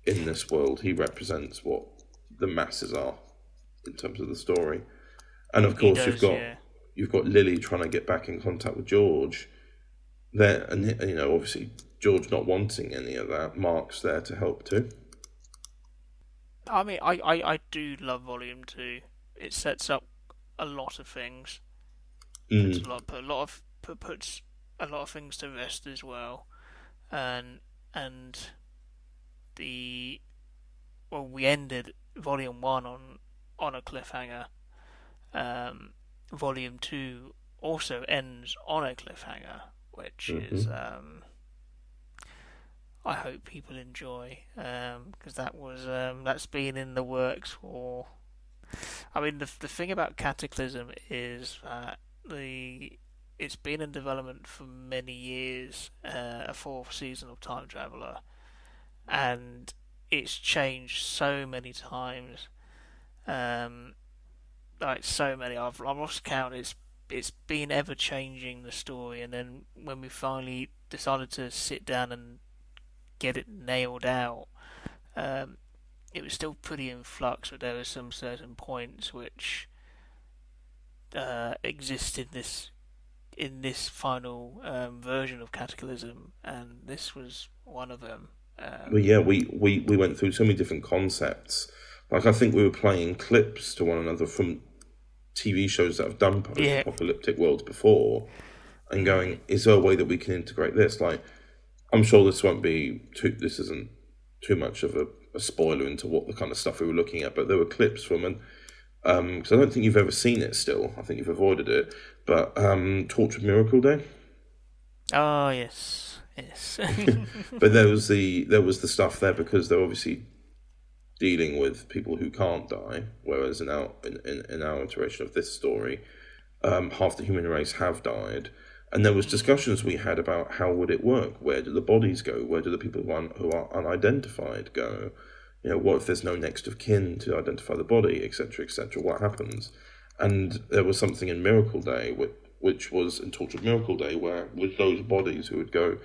in this world. He represents what the masses are in terms of the story. And of course you've got Lily trying to get back in contact with George there, and obviously George not wanting any of that. Mark's there to help too. I mean, I do love Volume 2. It sets up a lot of things. Puts a lot of things to rest as well, and we ended Volume 1 on a cliffhanger. Volume 2 also ends on a cliffhanger, which is I hope people enjoy, because that's been in the works for. I mean, the thing about Cataclysm is that it's been in development for many years, a 4th season of Time Traveller, and it's changed so many times, like so many. I've lost count. It's been ever changing the story, and then when we finally decided to sit down and get it nailed out, it was still pretty in flux, but there were some certain points which exist in this final version of Cataclysm, and this was one of them. Well, yeah, we went through so many different concepts. Like, I think we were playing clips to one another from TV shows that have done post-apocalyptic worlds before, and going, is there a way that we can integrate this? Like, I'm sure this isn't too much of a spoiler into what the kind of stuff we were looking at, but there were clips from it. Because I don't think you've ever seen it still. I think you've avoided it. But Tortured Miracle Day. Oh yes. But there was the stuff there because they're obviously dealing with people who can't die, whereas in our iteration of this story, half the human race have died, and there was discussions we had about how would it work? Where do the bodies go? Where do the people who are unidentified go? You know, what if there's no next of kin to identify the body, etc., etc.? What happens? And there was something in Miracle Day, which was in Tortured Miracle Day, where with those bodies who would go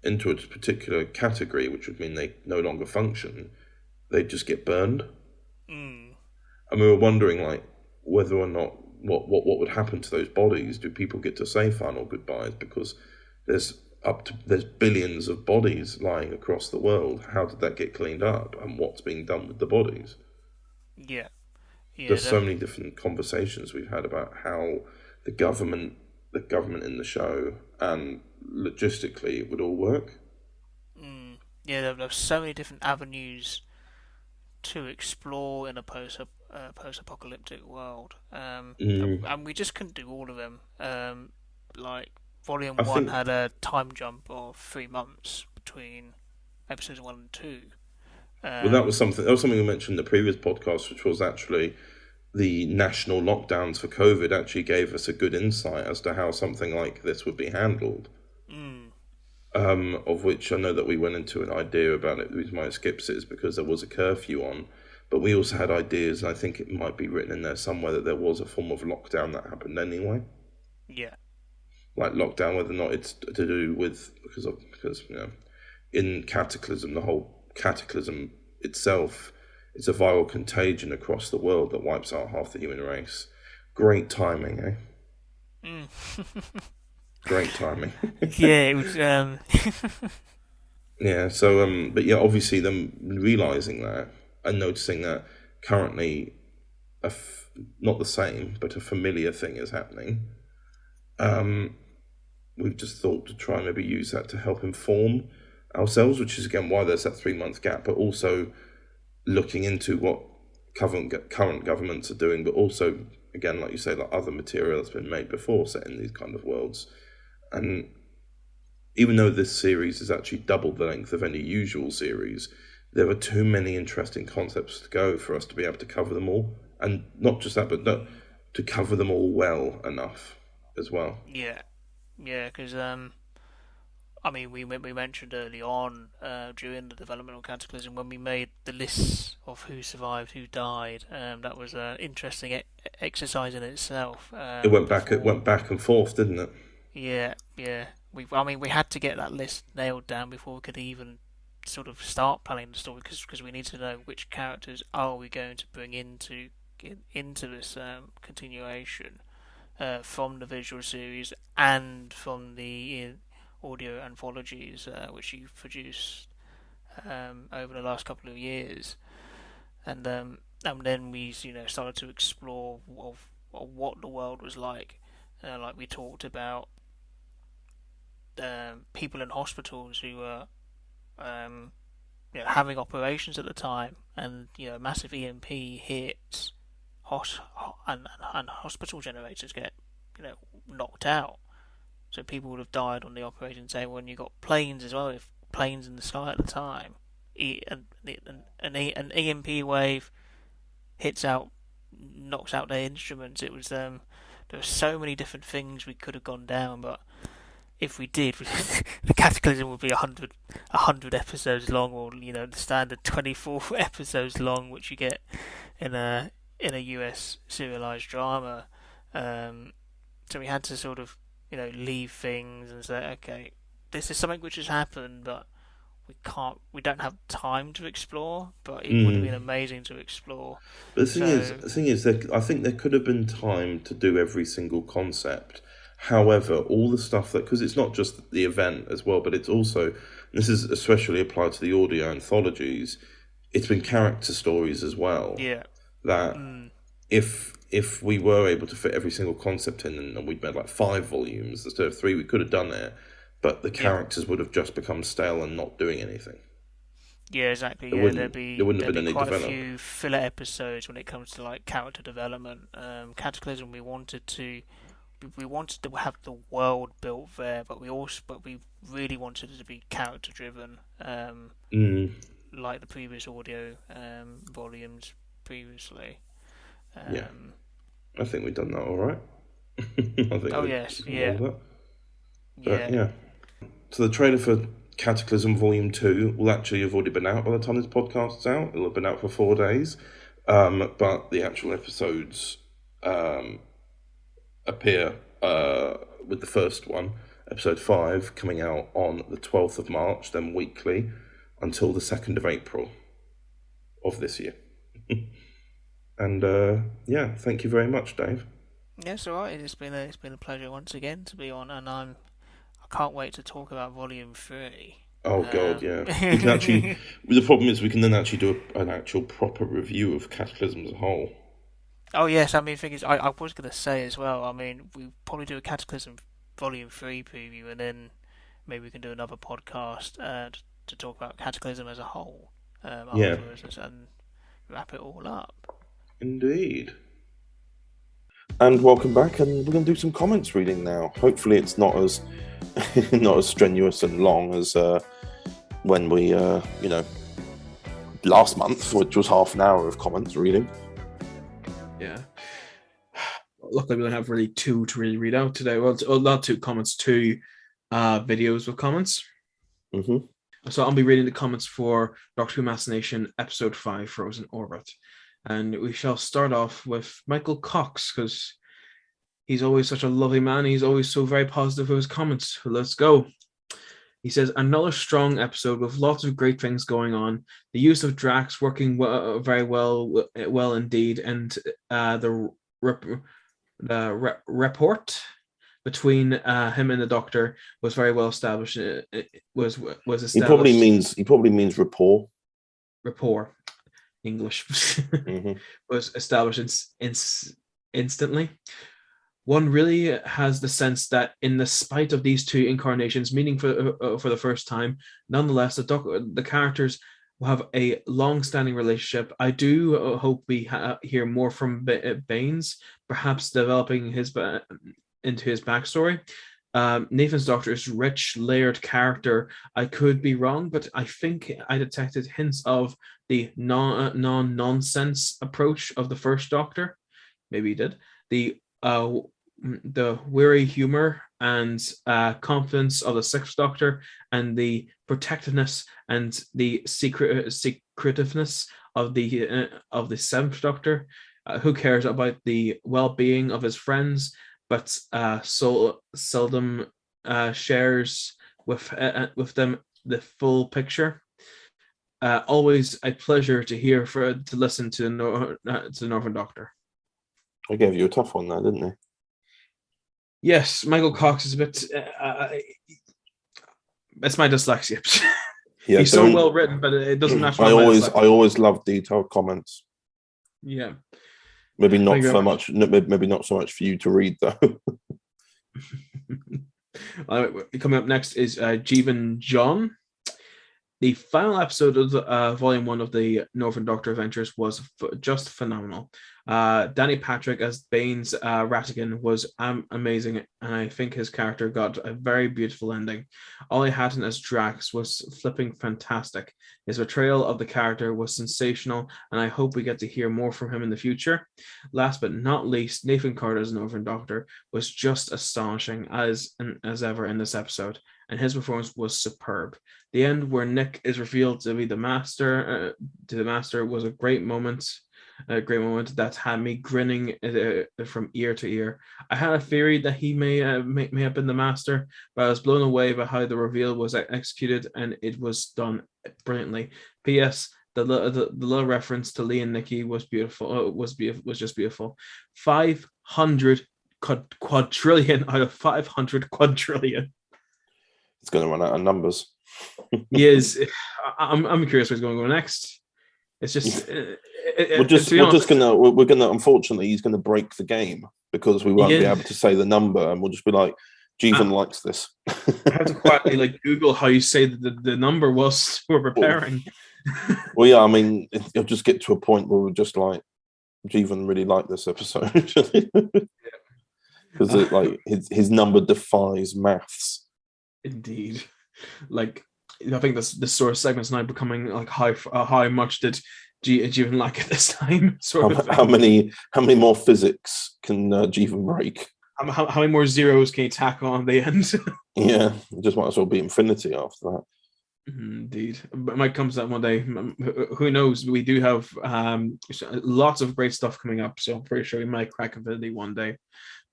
into a particular category, which would mean they no longer function, they'd just get burned. And we were wondering, like, whether or not what would happen to those bodies. Do people get to say final goodbyes? Because there's billions of bodies lying across the world. How did that get cleaned up, and what's being done with the bodies? Yeah, there's so many different conversations we've had about how the government in the show and logistically it would all work. Yeah, there are so many different avenues to explore in a post-apocalyptic world, and we just couldn't do all of them. Like Volume 1 had a time jump of 3 months between episodes 1 and 2. Well, that was something we mentioned in the previous podcast, which was actually the national lockdowns for COVID actually gave us a good insight as to how something like this would be handled. Of which I know that we went into an idea about it. The reason why it skips it is because there was a curfew on, but we also had ideas, and I think it might be written in there somewhere that there was a form of lockdown that happened anyway. Yeah. Like lockdown, whether or not it's to do with because you know, in Cataclysm, the whole Cataclysm itself, it's a viral contagion across the world that wipes out half the human race. Great timing, eh? Great timing. Yeah, it was. Yeah. So, but yeah, obviously, them realizing that and noticing that currently, not the same, but a familiar thing is happening. We've just thought to try and maybe use that to help inform ourselves, which is again why there's that 3-month gap, but also looking into what current governments are doing, but also again, like you say, like other material that's been made before set in these kind of worlds. And even though this series is actually double the length of any usual series, there are too many interesting concepts to go for us to be able to cover them all. And not just that, but to cover them all well enough as well. Yeah, because I mean, we mentioned early on during the development of Cataclysm when we made the lists of who survived, who died. That was an interesting exercise in itself. It went back and forth, didn't it? Yeah. We had to get that list nailed down before we could even sort of start planning the story, because we need to know which characters are we going to bring into this continuation from the visual series and from the audio anthologies which you've produced over the last couple of years, and then we started to explore of what the world was like we talked about people in hospitals who were having operations at the time, and massive EMP hits and hospital generators get knocked out. So people would have died on the operation table. When you got planes as well, if planes in the sky at the time, an EMP wave hits out, knocks out their instruments. It was there were so many different things we could have gone down, but if we did, the Cataclysm would be 100 episodes long, or the standard 24 episodes long, which you get in a US serialized drama. So we had to sort of leave things and say, okay, this is something which has happened, but we don't have time to explore, but it would have been amazing to explore. But the thing is, I think there could have been time to do every single concept. However, all the stuff because it's not just the event as well, but it's also, this is especially applied to the audio anthologies, it's been character stories as well. Yeah. That if we were able to fit every single concept in, and we'd made like 5 volumes instead of 3, we could have done it, but the characters would have just become stale and not doing anything. Yeah, exactly. There wouldn't have been any quite development. a few filler episodes when it comes to like character development. Cataclysm, we wanted to have the world built there, but we really wanted it to be character driven, like the previous audio volumes previously. Yeah, I think we've done that all right. Yeah. So the trailer for Cataclysm Volume 2 will actually have already been out by the time this podcast's out. It'll have been out for 4 days. But the actual episodes appear with the first one, episode 5, coming out on the 12th of March, then weekly, until the 2nd of April of this year. And thank you very much, Dave. Yes, all right. It's been a pleasure once again to be on, and I can't wait to talk about Volume 3. Oh God, yeah. We can actually. The problem is we can then actually do an actual proper review of Cataclysm as a whole. Oh yes, I mean, thing is, I was going to say as well. I mean, we probably do a Cataclysm Volume 3 preview, and then maybe we can do another podcast to talk about Cataclysm as a whole afterwards and wrap it all up. Indeed. And welcome back, and we're going to do some comments reading now. Hopefully it's not as strenuous and long as when we last month, which was half an hour of comments reading. Yeah. Luckily we don't have really 2 to really read out today. Well, not 2 comments, 2 videos with comments. Mm-hmm. So I'll be reading the comments for Doctor Who Machination Episode 5, Frozen Orbit. And we shall start off with Michael Cox, because he's always such a lovely man. He's always so very positive with his comments. Let's go. He says, another strong episode with lots of great things going on. The use of Drax working very well indeed. And the rapport between him and the Doctor was very well established. It was established. He probably means rapport. Rapport. English mm-hmm. was established instantly. One really has the sense that in the spite of these 2 incarnations meeting for the first time, nonetheless the characters will have a long-standing relationship. I do hope we hear more from Baines, perhaps developing into his backstory. Nathan's Doctor is rich, layered character. I could be wrong, but I think I detected hints of the non-nonsense approach of the first Doctor. Maybe he did. The weary humor and confidence of the Sixth Doctor, and the protectiveness and the secretiveness of the Seventh Doctor. Who cares about the well-being of his friends, but so seldom shares with them the full picture. Always a pleasure to listen to the Northern Doctor. I gave you a tough one there, didn't I? Yes, Michael Cox is a bit. It's my dyslexia. He's so well written, but it doesn't match. I always love detailed comments. Yeah. Maybe not so much. Maybe not so much for you to read, though. Coming up next is Jeevan John. The final episode of Volume 1 of the Northern Doctor Adventures was just phenomenal. Danny Patrick as Baines Rattigan was amazing, and I think his character got a very beautiful ending. Ollie Hatton as Drax was flipping fantastic. His portrayal of the character was sensational, and I hope we get to hear more from him in the future. Last but not least, Nathan Carter as Northern Doctor was just astonishing as ever in this episode, and his performance was superb. The end where Nick is revealed to be the master was a great moment. a great moment that had me grinning from ear to ear. I had a theory that he may have been the master, but I was blown away by how the reveal was executed, and it was done brilliantly. P.S. The little reference to Lee and Nikki was beautiful. Was just beautiful. 500 quadrillion out of 500 quadrillion. It's going to run out of numbers. He is. I'm curious what's going to go next. It's just we're gonna unfortunately he's gonna break the game because we won't be able to say the number, and we'll just be like, Jeevan likes this. I have to quietly Google how you say the number whilst we're preparing. Well, yeah, I mean, it'll just get to a point where we're just like, Jeevan really liked this episode because his number defies maths. Indeed, I think this sort of segment's now becoming like how much did Jeevan like it this time? How many more physics can Jeevan break? How many more zeros can you tack on the end? Yeah, just might as well be infinity after that. Indeed, but it might come to that one day. Who knows? We do have lots of great stuff coming up, so I'm pretty sure we might crack infinity one day.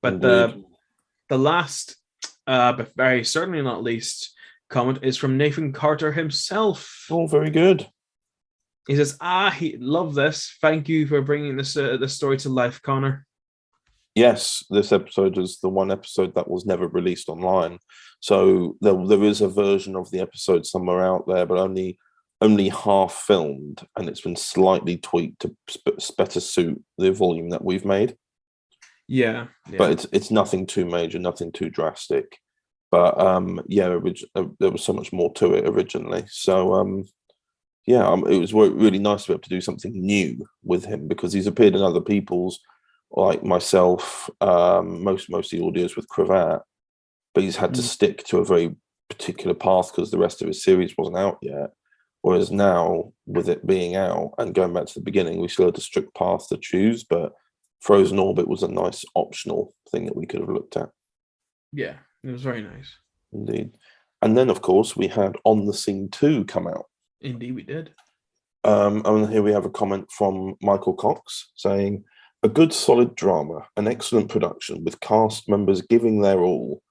But the last, but very certainly not least, comment is from Nathan Carter himself. Oh, very good. He says, he love this. Thank you for bringing this story to life, Connor. Yes, this episode is the one episode that was never released online. So there is a version of the episode somewhere out there, but only half filmed, and it's been slightly tweaked to better suit the volume that we've made. Yeah. But it's nothing too major, nothing too drastic. But there was so much more to it originally. So it was really nice to be able to do something new with him, because he's appeared in other people's, like myself, most of the audios with Cravat, but he's had to stick to a very particular path because the rest of his series wasn't out yet. Whereas now, with it being out and going back to the beginning, we still had a strict path to choose, but Frozen Orbit was a nice optional thing that we could have looked at. Yeah, it was very nice. Indeed. And then, of course, we had On the Scene 2 come out. Indeed, we did. And here we have a comment from Michael Cox saying, a good solid drama, an excellent production with cast members giving their all.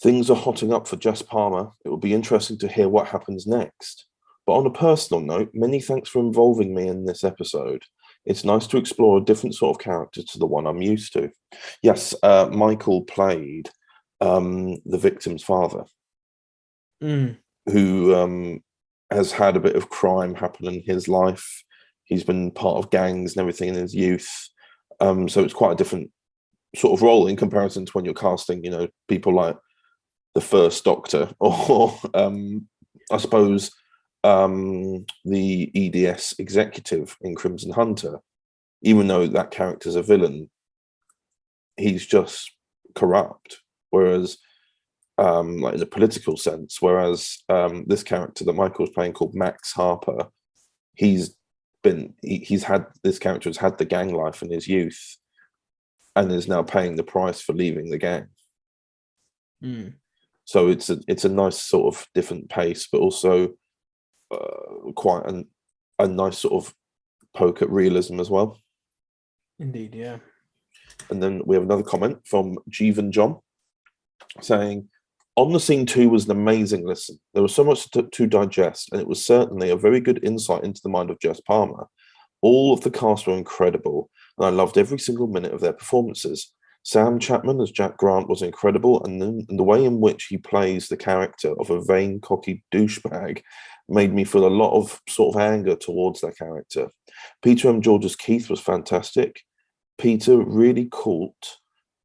Things are hotting up for Jess Palmer. It will be interesting to hear what happens next. But on a personal note, many thanks for involving me in this episode. It's nice to explore a different sort of character to the one I'm used to. Yes, Michael played the victim's father, who has had a bit of crime happen in his life. He's been part of gangs and everything in his youth. So it's quite a different sort of role in comparison to when you're casting, people like the First Doctor or I suppose the EDS executive in Crimson Hunter. Even though that character's a villain, he's just corrupt. Whereas, like in a political sense, this character that Michael's playing called Max Harper, this character has had the gang life in his youth and is now paying the price for leaving the gang. So it's a nice sort of different pace, but also quite a nice sort of poke at realism as well. Indeed, yeah. And then we have another comment from Jeevan John saying, On the Scene 2 was an amazing listen. There was so much to digest, and it was certainly a very good insight into the mind of Jess Palmer. All of the cast were incredible, and I loved every single minute of their performances. Sam Chapman as Jack Grant was incredible, and the way in which he plays the character of a vain, cocky douchebag made me feel a lot of sort of anger towards that character. Peter M. George's Keith was fantastic. Peter really caught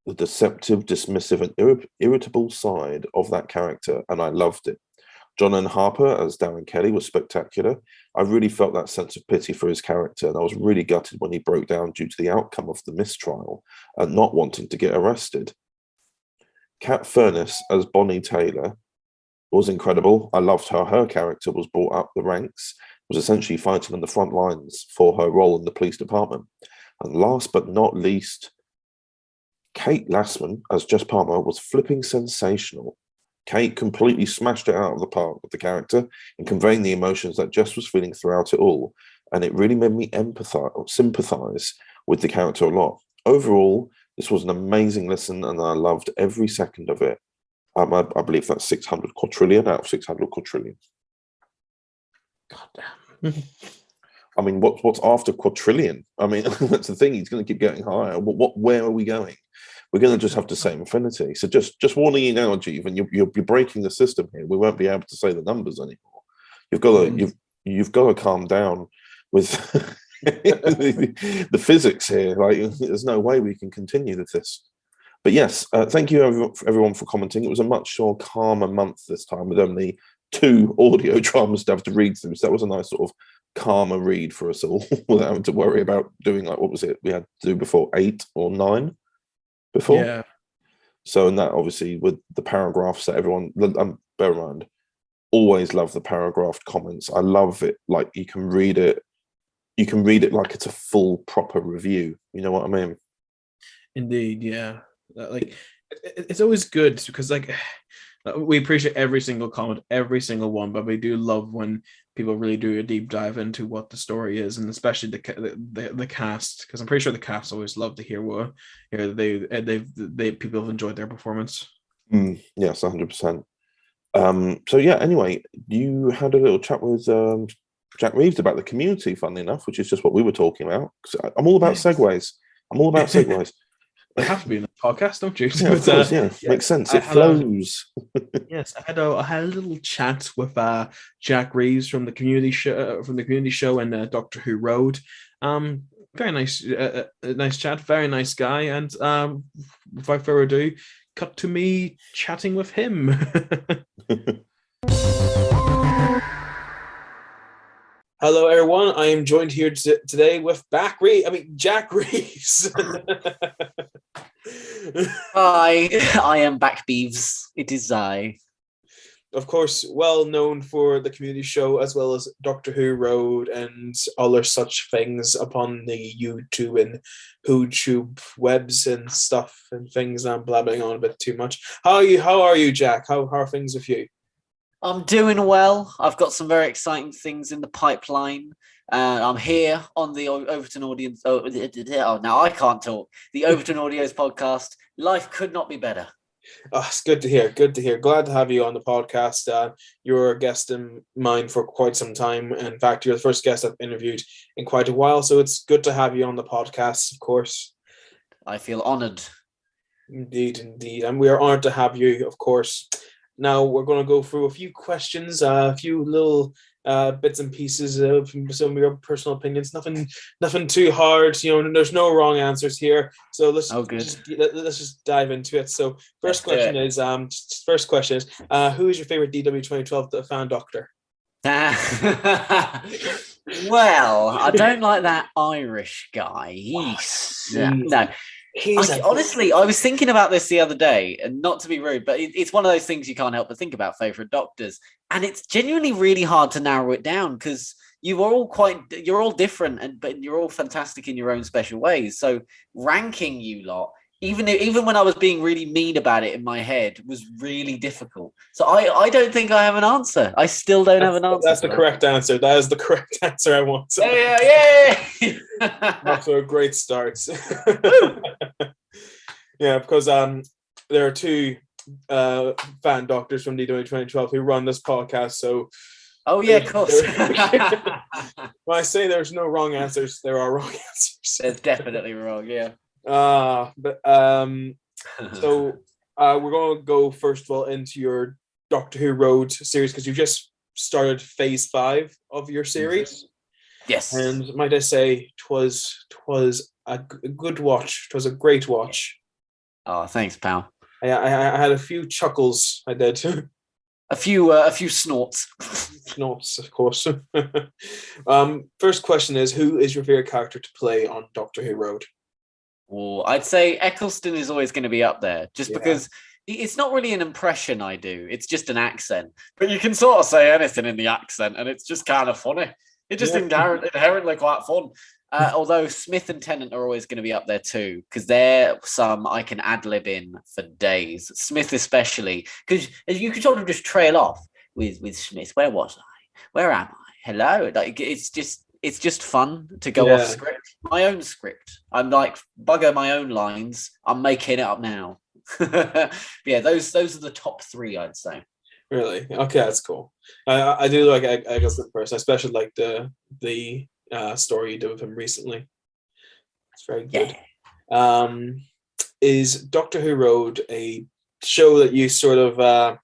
the deceptive, dismissive, and irritable side of that character, and I loved it. John N. Harper as Darren Kelly was spectacular. I really felt that sense of pity for his character, and I was really gutted when he broke down due to the outcome of the mistrial and not wanting to get arrested. Kat Furness as Bonnie Taylor was incredible. I loved how her character was brought up the ranks, was essentially fighting on the front lines for her role in the police department. And last but not least, Kate Lassman as Jess Palmer was flipping sensational. Kate completely smashed it out of the park with the character in conveying the emotions that Jess was feeling throughout it all. and it really made me empathize or sympathize with the character a lot. Overall, this was an amazing listen, and I loved every second of it. I believe that's 600 quadrillion out of 600 quadrillion. God damn. I mean, what's after quadrillion? I mean, that's the thing. He's going to keep getting higher. Where are we going? We're going to just have to say infinity. So just warning you now, Jeevan, you're breaking the system here. We won't be able to say the numbers anymore. You've got to calm down with the physics here. Like, there's no way we can continue with this. But yes, thank you everyone for commenting. It was a much more calmer month this time, with only 2 audio dramas to have to read through. So that was a nice sort of calmer read for us all, without having to worry about doing, like, what was it we had to do before, 8 or 9 before. Yeah. So, and that obviously with the paragraphs that everyone, bear in mind, always love the paragraphed comments. I love it. Like, you can read it like it's a full proper review. You know what I mean? Indeed, yeah. Like, it's always good because, like, we appreciate every single comment, every single one, but we do love when people really do a deep dive into what the story is, and especially the cast, because I'm pretty sure the cast always love to hear what they people have enjoyed their performance. Yes, 100%. So yeah. Anyway, you had a little chat with Jack Reeves about the community, funnily enough, which is just what we were talking about. I'm all about segues. They have to be in the podcast, don't you? Yeah, of course, yeah. Makes sense. It flows. Yes, I had a little chat with Jack Reeves from the community show and Doctor Who Road. Very nice, nice chat. Very nice guy. And without further ado, cut to me chatting with him. Hello, everyone. I am joined here today with Jack Reeves. Hi, I am Back Beeves. It is I. Of course, well known for the community show as well as Doctor Who Road and other such things upon the YouTube and WhoTube webs and stuff and things. I'm blabbing on a bit too much. How are you, Jack? How are things with you? I'm doing well. I've got some very exciting things in the pipeline. I'm here on the Overton Audience. Oh, now I can't talk. The Overton Audios podcast. Life could not be better. Oh, it's good to hear. Good to hear. Glad to have you on the podcast. You're a guest in mine for quite some time. In fact, you're the first guest I've interviewed in quite a while. So it's good to have you on the podcast, of course. I feel honoured. Indeed, indeed. And we are honoured to have you, of course. Now we're going to go through a few questions, a few little bits and pieces of some of your personal opinions. Nothing too hard. There's no wrong answers here. So let's just dive into it. So first question is who is your favorite DW 2012 fan doctor? Well, I don't like that Irish guy. Honestly, I was thinking about this the other day, and not to be rude, but it's one of those things you can't help but think about favorite doctors, and it's genuinely really hard to narrow it down because you're all different, but you're all fantastic in your own special ways. So ranking you lot, even when I was being really mean about it in my head, was really difficult. So I don't think I have an answer. I still don't have an answer. That's the correct answer. That is the correct answer I want. Yeah. Off to a great start. Yeah, because there are 2 fan doctors from DW 2012 who run this podcast. So, oh yeah, of course. When I say there's no wrong answers, there are wrong answers. There's definitely wrong. Yeah. So we're going to go first of all into your Doctor Who Road series because you've just started phase 5 of your series. Yes. And might I say, twas a good watch. It was a great watch. Oh, thanks, pal. I had a few chuckles. I did. A few snorts. Snorts, of course. First question is, who is your favorite character to play on Doctor Who Road? Well, I'd say Eccleston is always going to be up there, just because it's not really an impression I do. It's just an accent. But you can sort of say anything in the accent, and it's just kind of funny. It's just inherently quite fun. Although Smith and Tennant are always going to be up there too, because they're some I can ad-lib in for days. Smith especially, because you could sort of just trail off with Smith. Where was I? Where am I? Hello? Like, it's just it's just fun to go off script. My own script. I'm like bugger my own lines. I'm making it up now. Yeah, those are the top 3, I'd say. Really? Okay, that's cool. I do like Agatha the person. I especially like the story you did with him recently. It's very good. Yeah. Is Doctor Who Road a show that you sort of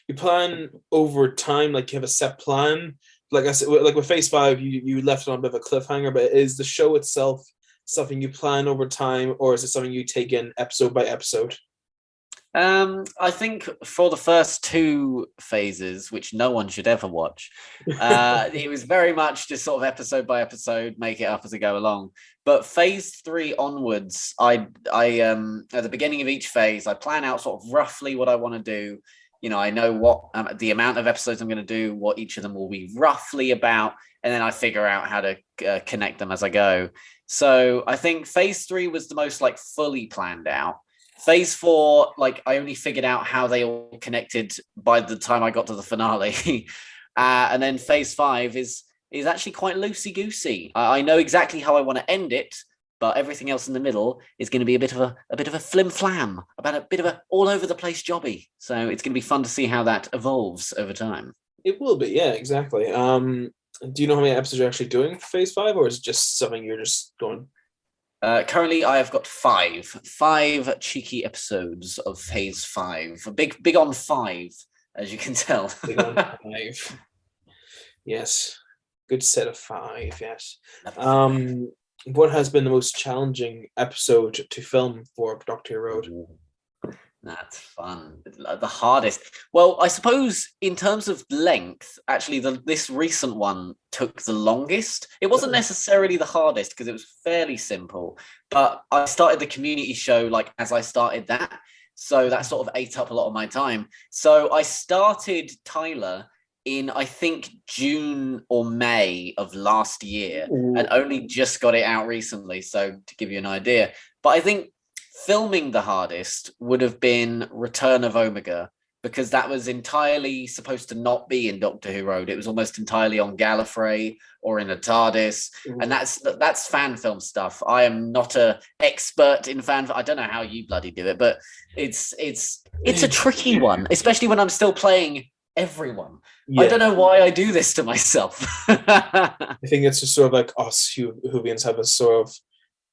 you plan over time, like you have a set plan? Like I said, like with Phase 5, you left it on a bit of a cliffhanger, but is the show itself something you plan over time, or is it something you take in episode by episode? I think for the first 2 phases, which no one should ever watch, it was very much just sort of episode by episode, make it up as I go along. But Phase 3 onwards, I at the beginning of each phase, I plan out sort of roughly what I want to do. You know, I know what the amount of episodes I'm going to do, what each of them will be roughly about, and then I figure out how to connect them as I go. So I think Phase 3 was the most like fully planned out. Phase 4, like I only figured out how they all connected by the time I got to the finale. And then Phase 5 is actually quite loosey-goosey. I know exactly how I want to end it, but everything else in the middle is going to be a bit of a flim-flam, about a bit of a all over the place jobby. So it's going to be fun to see how that evolves over time. It will be, yeah, exactly. Do you know how many episodes you're actually doing for Phase 5, or is it just something you're just going? Currently, I have got 5 cheeky episodes of Phase 5. Big on 5, as you can tell. Big on 5. Yes, good set of 5. Yes. What has been the most challenging episode to film for Doctor Who Road? That's fun. The hardest. Well, I suppose in terms of length, actually, this recent one took the longest. It wasn't necessarily the hardest because it was fairly simple, but I started the community show like as I started that. So that sort of ate up a lot of my time. So I started Tyler in, I think, June or May of last year and only just got it out recently. So to give you an idea, but I think filming the hardest would have been Return of Omega, because that was entirely supposed to not be in Doctor Who Road. It was almost entirely on Gallifrey or in a TARDIS. And that's fan film stuff. I am not an expert in fan. I don't know how you bloody do it, but it's a tricky one, especially when I'm still playing everyone. Yeah. I don't know why I do this to myself. I think it's just sort of like us Whovians have a sort of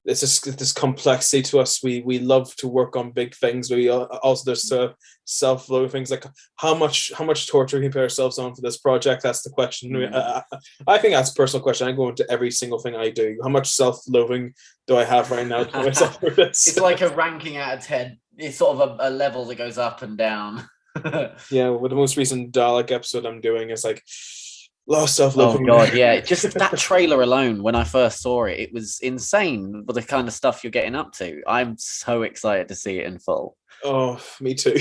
this complexity to us. We love to work on big things. We also there's self-loathing things, like how much torture can we put ourselves on for this project. That's the question. I think that's a personal question. I go into every single thing I do. How much self-loathing do I have right now to myself for this? It's like a ranking out of 10. It's sort of a level that goes up and down. Yeah, with the most recent Dalek episode I'm doing, it's like lost self-loathing. Oh god, yeah. Just that trailer alone, when I first saw it, it was insane with the kind of stuff you're getting up to. I'm so excited to see it in full. Oh, me too.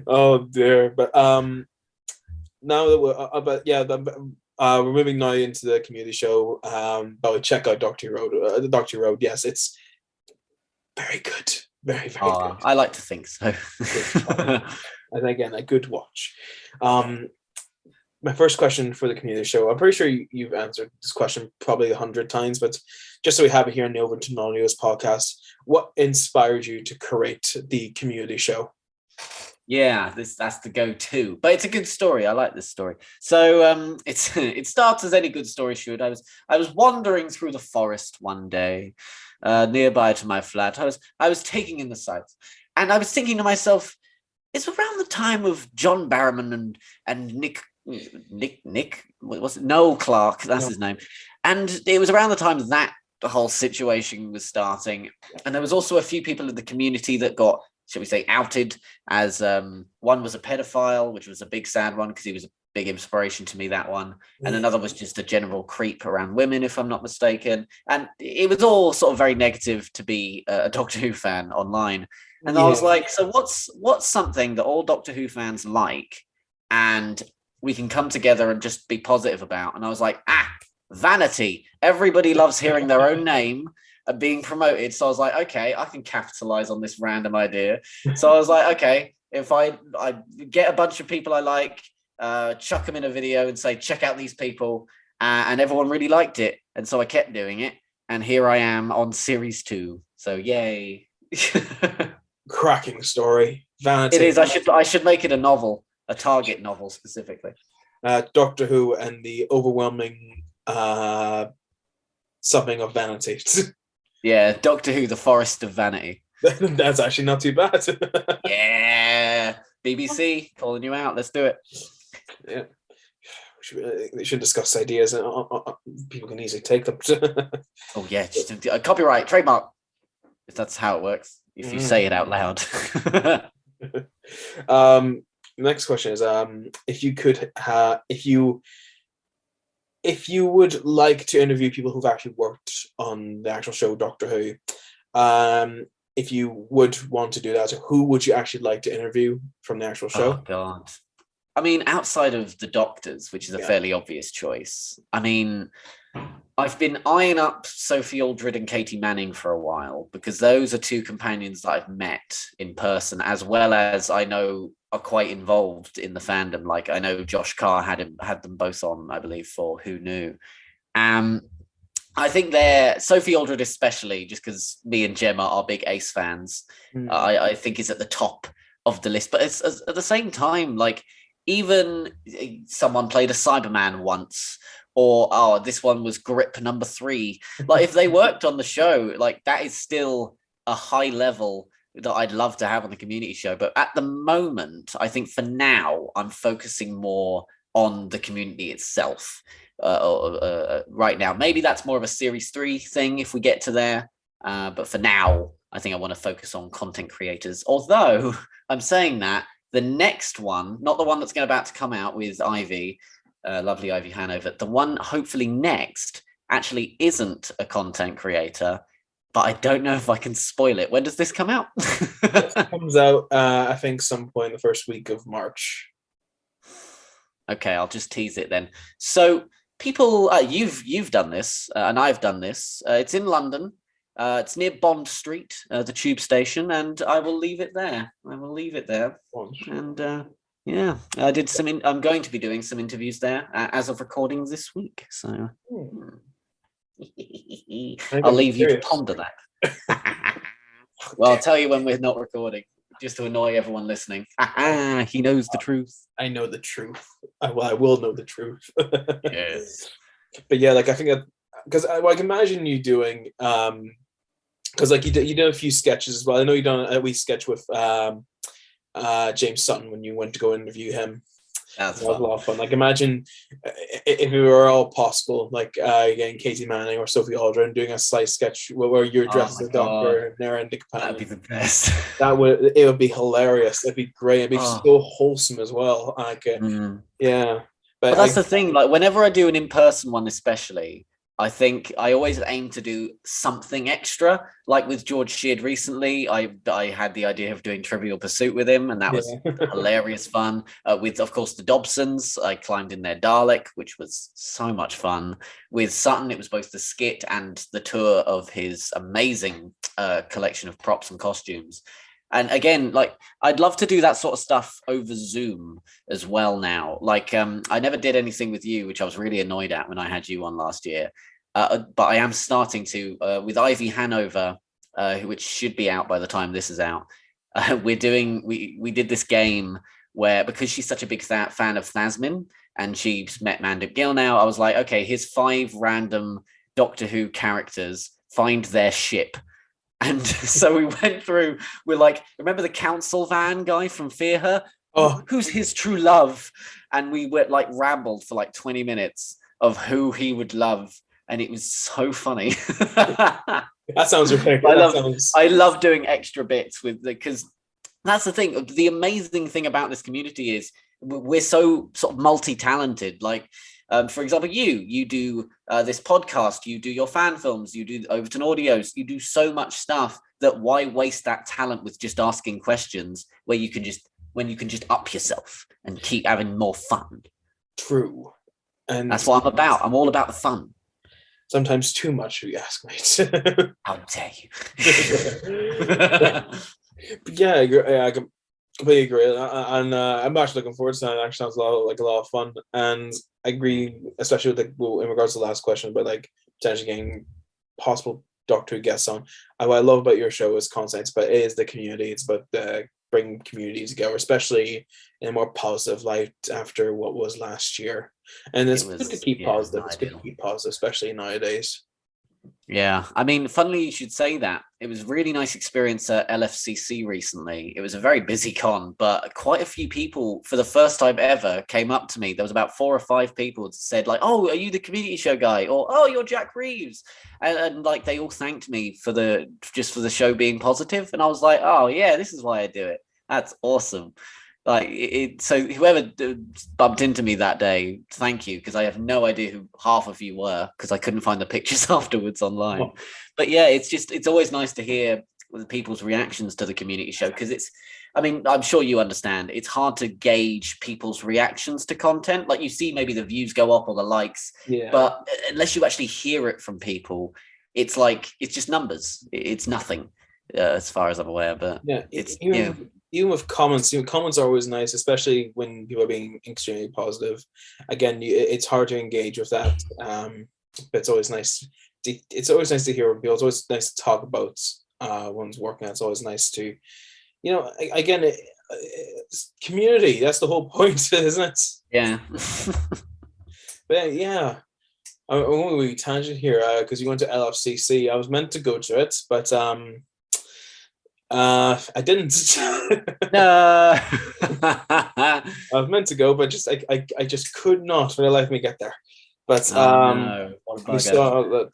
Oh dear. But now that we're moving now into the community show. But check out Doctor Road. Doctor Road, yes, it's very good. Very, very good. I like to think so. And again, a good watch. My first question for the community show, I'm pretty sure you've answered this question probably 100 times, but just so we have it here on the Overton Audios podcast, what inspired you to create the community show? Yeah, that's the go-to, but it's a good story. I like this story. So it starts as any good story should. I was wandering through the forest one day, nearby to my flat. I was taking in the sights, and I was thinking to myself, it's around the time of John Barrowman and Nick. What was it? Noel Clarke, that's his name. And it was around the time that the whole situation was starting. And there was also a few people in the community that got, shall we say, outed as one was a pedophile, which was a big sad one because he was a big inspiration to me, that one. And another was just a general creep around women, if I'm not mistaken. And it was all sort of very negative to be a Doctor Who fan online. And I was like, so what's something that all Doctor Who fans like and we can come together and just be positive about? And I was like, vanity. Everybody loves hearing their own name and being promoted. So I was like, okay, I can capitalize on this random idea. So I was like, okay, if I get a bunch of people I like chuck them in a video and say, check out these people. And everyone really liked it. And so I kept doing it. And here I am on series 2. So yay. Cracking story. Vanity. It is. I should make it a novel, a Target novel specifically. Doctor Who and the overwhelming subbing of vanity. Yeah, Doctor Who, the Forest of Vanity. That's actually not too bad. Yeah, BBC calling you out. Let's do it. Yeah, we should discuss ideas, and people can easily take them. Oh yeah, just copyright, trademark. If that's how it works. If you say it out loud. Next question is, if you would like to interview people who've actually worked on the actual show Doctor Who, if you would want to do that, who would you actually like to interview from the actual show? Oh God. I mean, outside of the Doctors, which is a fairly obvious choice. I mean, I've been eyeing up Sophie Aldred and Katie Manning for a while because those are 2 companions that I've met in person, as well as I know are quite involved in the fandom. Like I know Josh Carr had them both on, I believe, for Who Knew. I think Sophie Aldred especially, just because me and Gemma are big Ace fans, I think is at the top of the list. But it's at the same time, like even someone played a Cyberman once, or this one was Grip number 3. Like if they worked on the show, like that is still a high level that I'd love to have on the community show. But at the moment, I think for now, I'm focusing more on the community itself. Right now, maybe that's more of a series 3 thing if we get to there. But for now, I think I want to focus on content creators. Although I'm saying that the next one, not the one that's about to come out with Ivy, lovely Ivy Hanover, the one hopefully next actually isn't a content creator, but I don't know if I can spoil it. When does this come out? It comes out, I think, some point the first week of March. Okay, I'll just tease it then. So people, you've done this, and I've done this. It's in London. It's near Bond Street, the tube station, and I will leave it there. And yeah, I did some. I'm going to be doing some interviews there as of recording this week. So I'll leave you to ponder that. Well, I'll tell you when we're not recording, just to annoy everyone listening. He knows the truth. I know the truth. I will know the truth. Yes. But yeah, like I think because I can imagine you doing because like you did a few sketches as well. I know you done a wee sketch with James Sutton when you went to go interview him. That's a lot of fun. Like imagine if it were all possible, like getting Katie Manning or Sophie Aldred and doing a slice sketch where you're dressed as a doctor and they're in the companion. That'd be the best. It would be hilarious. It'd be great. It'd be so wholesome as well. Like yeah. But that's the thing. Like whenever I do an in-person one, especially, I think I always aim to do something extra. Like with George Sheard recently, I had the idea of doing Trivial Pursuit with him, and that was hilarious fun. With, of course, the Dobsons, I climbed in their Dalek, which was so much fun. With Sutton, it was both the skit and the tour of his amazing collection of props and costumes. And again, like I'd love to do that sort of stuff over Zoom as well now. Like I never did anything with you, which I was really annoyed at when I had you on last year. But I am starting to with Ivy Hanover, which should be out by the time this is out. We did this game where, because she's such a big fan of Thasmin and she's met Mandip Gill now, I was like, okay, here's 5 random Doctor Who characters, find their ship. And so we went through, we're like, remember the council van guy from Fear Her? Oh, who's his true love? And we were like rambled for like 20 minutes of who he would love. And it was so funny. That sounds ridiculous. I love doing extra bits because that's the thing. The amazing thing about this community is we're so sort of multi-talented. Like, for example, you do this podcast, you do your fan films, you do Overton Audios, you do so much stuff that why waste that talent with just asking questions when you can just up yourself and keep having more fun. True. And that's what I'm about. I'm all about the fun. Sometimes too much, if you ask me. How dare you? But yeah, completely agree, and I'm actually looking forward to that. It actually sounds a lot of fun, and I agree, especially with in regards to the last question, but like potentially getting possible Doctor Who guests on. What I love about your show is content, but it is the community. It's about bringing community together, especially in a more positive light after what was last year. And it's good to keep positive. It's good to keep positive, especially nowadays. Yeah, I mean, funnily you should say that. It was a really nice experience at LFCC recently. It was a very busy con, but quite a few people, for the first time ever, came up to me. There was about 4 or 5 people that said, like, "Oh, are you the community show guy?" Or, "Oh, you're Jack Reeves," and like they all thanked me for the show being positive. And I was like, "Oh yeah, this is why I do it. That's awesome." Like so whoever bumped into me that day, thank you, because I have no idea who half of you were, because I couldn't find the pictures afterwards online. Oh. But yeah, it's always nice to hear people's reactions to the community show, because I mean, I'm sure you understand, it's hard to gauge people's reactions to content. Like, you see maybe the views go up or the likes, but unless you actually hear it from people, it's just numbers. It's nothing, as far as I'm aware. But it's even with comments, comments are always nice, especially when people are being extremely positive. Again, it's hard to engage with that, but it's always nice. It's always nice to hear from people. It's always nice to talk about one's work, and it's always nice to, again, community. That's the whole point, isn't it? Yeah. But yeah, I'm going to tangent here because you went to LFCC. I was meant to go to it, but I didn't. No. I was meant to go, but I just could not for the life of me get there. But we saw that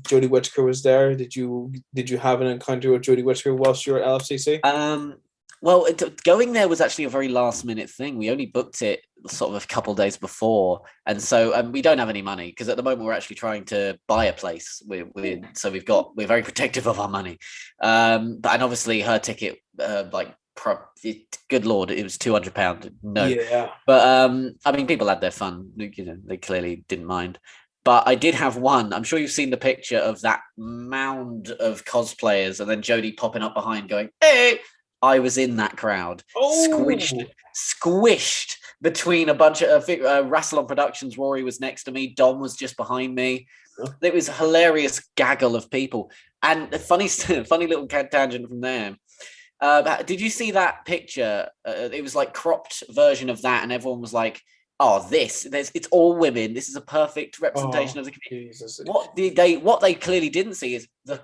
Jodie Whittaker was there. Did you have an encounter with Jodie Whittaker whilst you were at LFCC? Well, going there was actually a very last minute thing. We only booked it sort of a couple of days before, and so we don't have any money, because at the moment we're actually trying to buy a place. We're very protective of our money. And obviously her ticket, good lord, it was £200. No, yeah. But I mean, people had their fun. They clearly didn't mind. But I did have one. I'm sure you've seen the picture of that mound of cosplayers, and then Jodie popping up behind, going, "Hey!" I was in that crowd, squished between a bunch of Rassilon Productions. Rory was next to me. Dom was just behind me. It was a hilarious gaggle of people. And a funny little tangent from there. Did you see that picture? It was like cropped version of that, and everyone was like, "Oh, it's all women. This is a perfect representation of the community." Jesus. What they clearly didn't see is the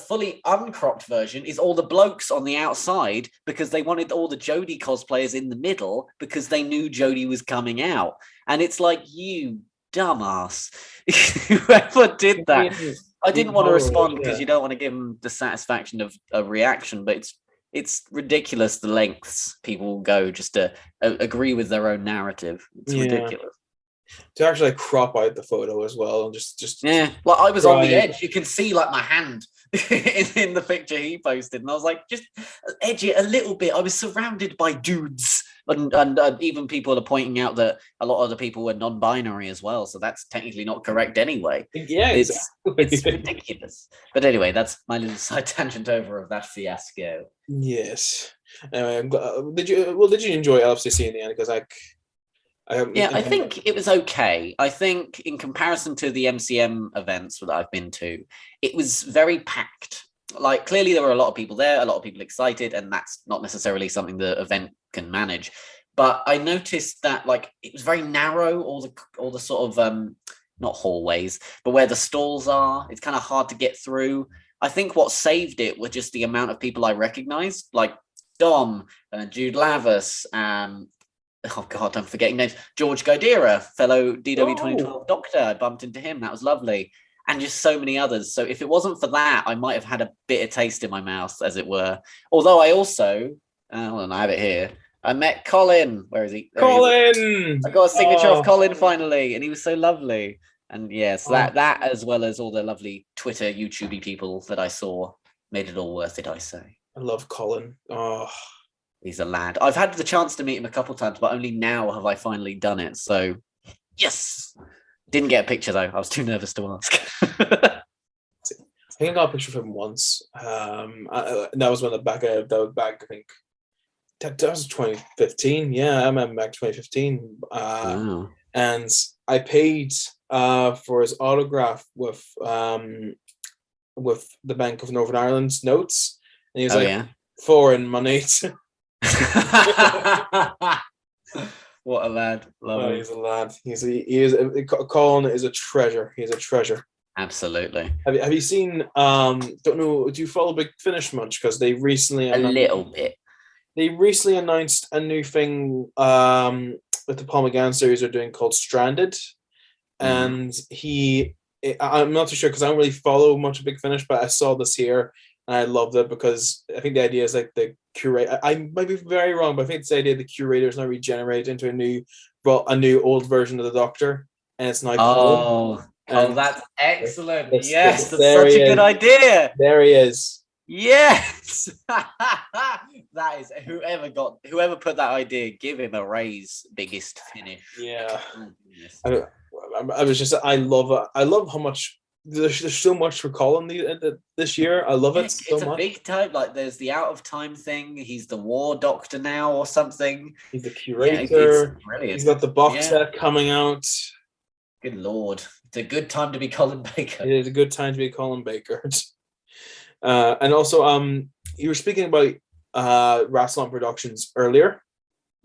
fully uncropped version is all the blokes on the outside, because they wanted all the Jodie cosplayers in the middle, because they knew Jodie was coming out. And it's like, you dumbass, whoever did that. I didn't want to respond, because you don't want to give them the satisfaction of a reaction, but it's ridiculous the lengths people go just to agree with their own narrative. It's ridiculous. To actually crop out the photo as well, and just well, I was on the edge. You can see like my hand in the picture he posted, and I was like, just edge it a little bit. I was surrounded by dudes, and even people are pointing out that a lot of the people were non-binary as well, so that's technically not correct anyway. Yeah, it's ridiculous. But anyway, that's my little side tangent over of that fiasco. Yes. Anyway, did you enjoy LFCC in the end? Because I think it was okay. I think in comparison to the MCM events that I've been to, it was very packed. Like, clearly there were a lot of people there, a lot of people excited, and that's not necessarily something the event can manage. But I noticed that, like, it was very narrow, all the sort of not hallways, but where the stalls are, it's kind of hard to get through. I think what saved it were just the amount of people I recognized, like Dom, Jude Lavis, oh God, I'm forgetting names. George Godera, fellow DW 2012 Doctor. I bumped into him. That was lovely. And just so many others. So if it wasn't for that, I might have had a bitter taste in my mouth, as it were. Although I also, hold on, I have it here. I met Colin. Where is he? Colin! I got a signature of Colin finally, and he was so lovely. And yes, that as well as all the lovely Twitter, YouTube-y people that I saw made it all worth it, I say. I love Colin. Oh, he's a lad. I've had the chance to meet him a couple of times, but only now have I finally done it. So, yes. Didn't get a picture, though. I was too nervous to ask. I think I got a picture of him once. That was when back, I think, That was 2015. Yeah, I remember back 2015. Wow. And I paid for his autograph with the Bank of Northern Ireland's notes, and he was yeah. foreign money. What a lad! Love him. He's a lad. Colin is a treasure. He's a treasure. Absolutely. Have you seen? Don't know. Do you follow Big Finish much? Because they recently a little bit. They recently announced a new thing with the Paul McGann series they're doing called Stranded, and I'm not too sure because I don't really follow much of Big Finish, but I saw this here and I loved it because I think the idea is like the curate. I might be very wrong, but I think it's the idea the curator is now regenerated into a new old version of the Doctor, and it's now Colin. Oh, that's excellent! Yes, that's such a good idea. There he is. Yes, that is whoever put that idea. Give him a raise, Biggest Finish. Yeah, I was just I love how much there's so much for Colin this year. I love it so much. It's a big time. Like there's the out of time thing. He's the War Doctor now or something. He's the curator. Brilliant. He's got the box set coming out. Good lord, it's a good time to be Colin Baker. It is a good time to be Colin Baker. And also, you were speaking about Rassilon Productions earlier.